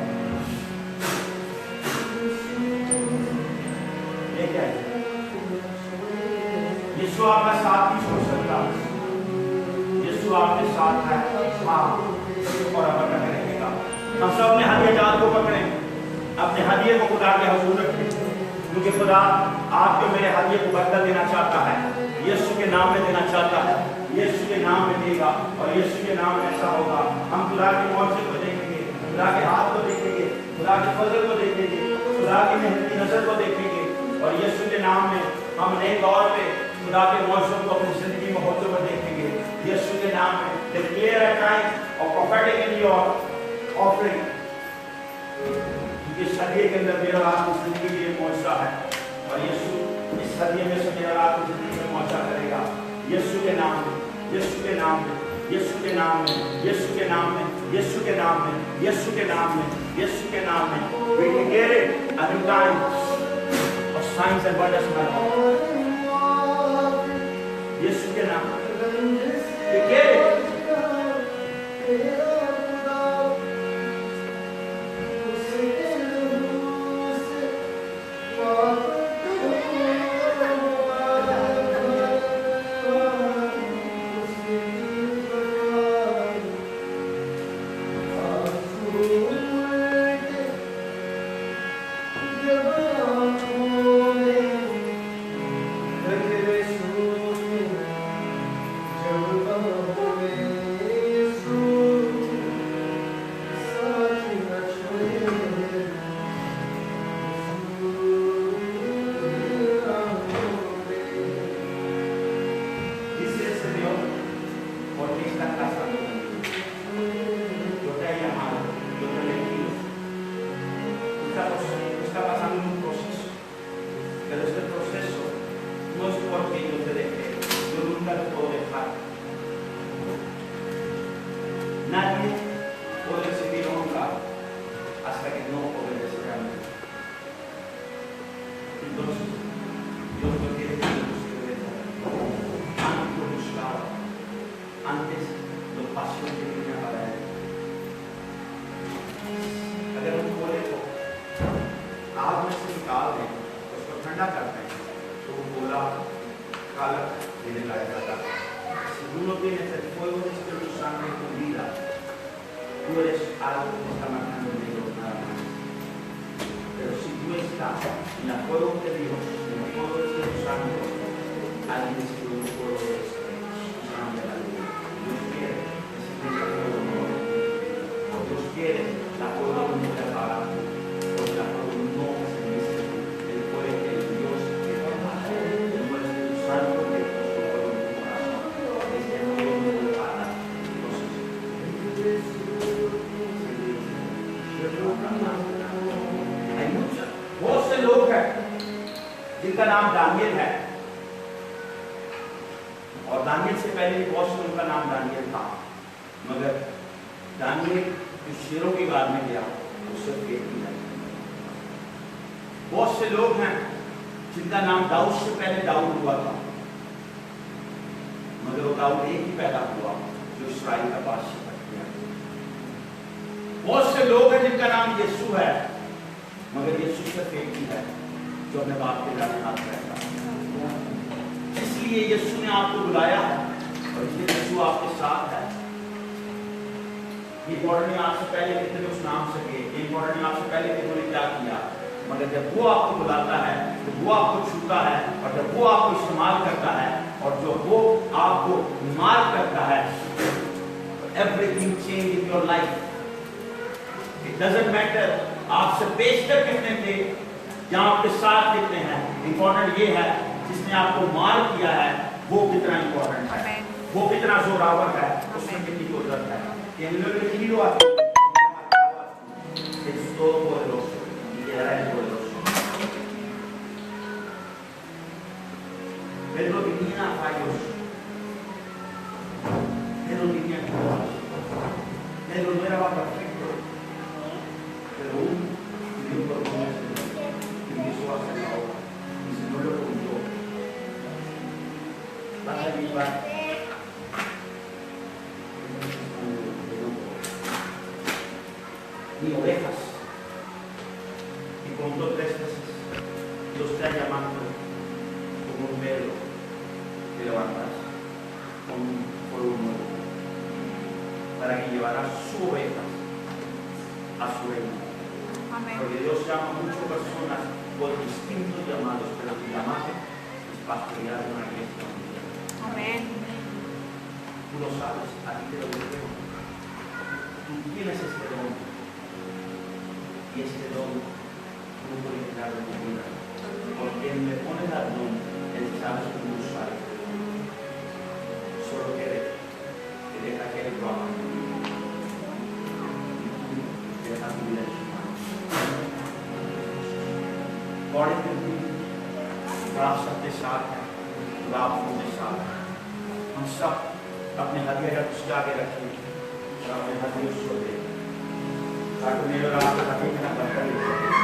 यीशु आपका साथ नहीं छोड़ सकता, यीशु आपके साथ है, हाँ और अब पकड़े रहेगा। हम सब अपने हदिये जात को पकड़े, अपने हदिये को खुदा के हुजूर रखें, क्योंकि खुदा आपके मेरे हदिये को बरकत देना चाहता है, यीशु के नाम में देना चाहता है, यीशु के नाम में देगा और यीशु के नाम में ऐसा होगा। हम खुदा की मौजूद को देखेंगे, खुदा के हाथ को देखेंगे, खुदा के फजल को देखेंगे, खुदा की मेहनती नजर को देखेंगे और यीशु के नाम में हम नए दौर पे खुदा के मौसम को अपनी जिंदगी में होते हुए देखेंगे। यीशु के नाम में declare a time of prophetic in your offering। क्योंकि सदिये के अंदर मेरा आपकी जिंदगी के लिए मौका है और यीशु इस सदिये में से मेरा आपकी जिंदगी में मौका करेगा। यीशु के नाम में, यीशु के नाम में, यीशु के नाम में, यीशु के नाम में, यीशु के नाम में, यीशु के नाम में, यीशु के नाम में we declare it a new time of signs and wonders in our life। यीशु के नाम declare it। जिनका नाम दानियल है और दानियल से पहले भी बहुत से उनका नाम दानियल था, मगर दानियल जो शेरों की बात में गया उससे एक ही नहीं। बहुत से लोग हैं जिनका नाम दाऊद से पहले दाऊद हुआ था, मगर वो दाऊद एक ही पैदा हुआ जो इस्राएल का बादशाह बन गया। बहुत से लोग हैं जिनका नाम यीशु है, मगर यीशु सिर्फ एक ही है जो अपने बाप के दाहिने हाथ में रहता है। इसलिए यीशु ने आपको बुलाया है और इसलिए यीशु आपके साथ है। ये इम्पोर्टेंट आपसे पहले कितने उस नाम से गए, ये इम्पोर्टेंट आपसे पहले कितने क्या किया, मगर जब वो आपको बुलाता है तो वो आपको छूता है और जब वो आपको इस्तेमाल करता है और जो वो आपको मार्क करता है, everything change in your life. It doesn't matter आपसे बेशतर कितने थे या आपके साथ कितने हैं, इंपॉर्टेंट ये है जिसने आपको मार्क किया है वो कितना इंपॉर्टेंट है, वो कितना जोरावर है, उसमें कितनी कुदरत है। ये मिलकर के हीरो आते हैं, es todo poderoso y quedará en poderoso. Pedro tenía fallos, Pedro tenía cosas, Pedro no era perfecto, pero aún pidió perdón al Señor y empezó a hacer la obra y el Señor lo contó. Vas a llevar ni ovejas, y contó 3 veces. Dios está llamando como un Pedro que levantas con un fuego nuevo para que llevará sus ovejas a su reino. Amén. Porque Dios llama a muchas personas por distintos llamados, pero su llamado es pastorear una iglesia familiar. Amén. Tú lo sabes, a ti te lo digo. Tú tienes este don. y este don no puede entrar en mi vida. Porque Él me pone la don, Él sabe cómo usar. Solo quiere que deja que Él lo haga. Deja tu vida en sus manos. और विरासत के साथ है, लाभों के साथ है। हम सब अपने हथियार उसके आगे रखें और अपने हथियार उसको दें ताकि मेरे और आपका हथियार ना बदल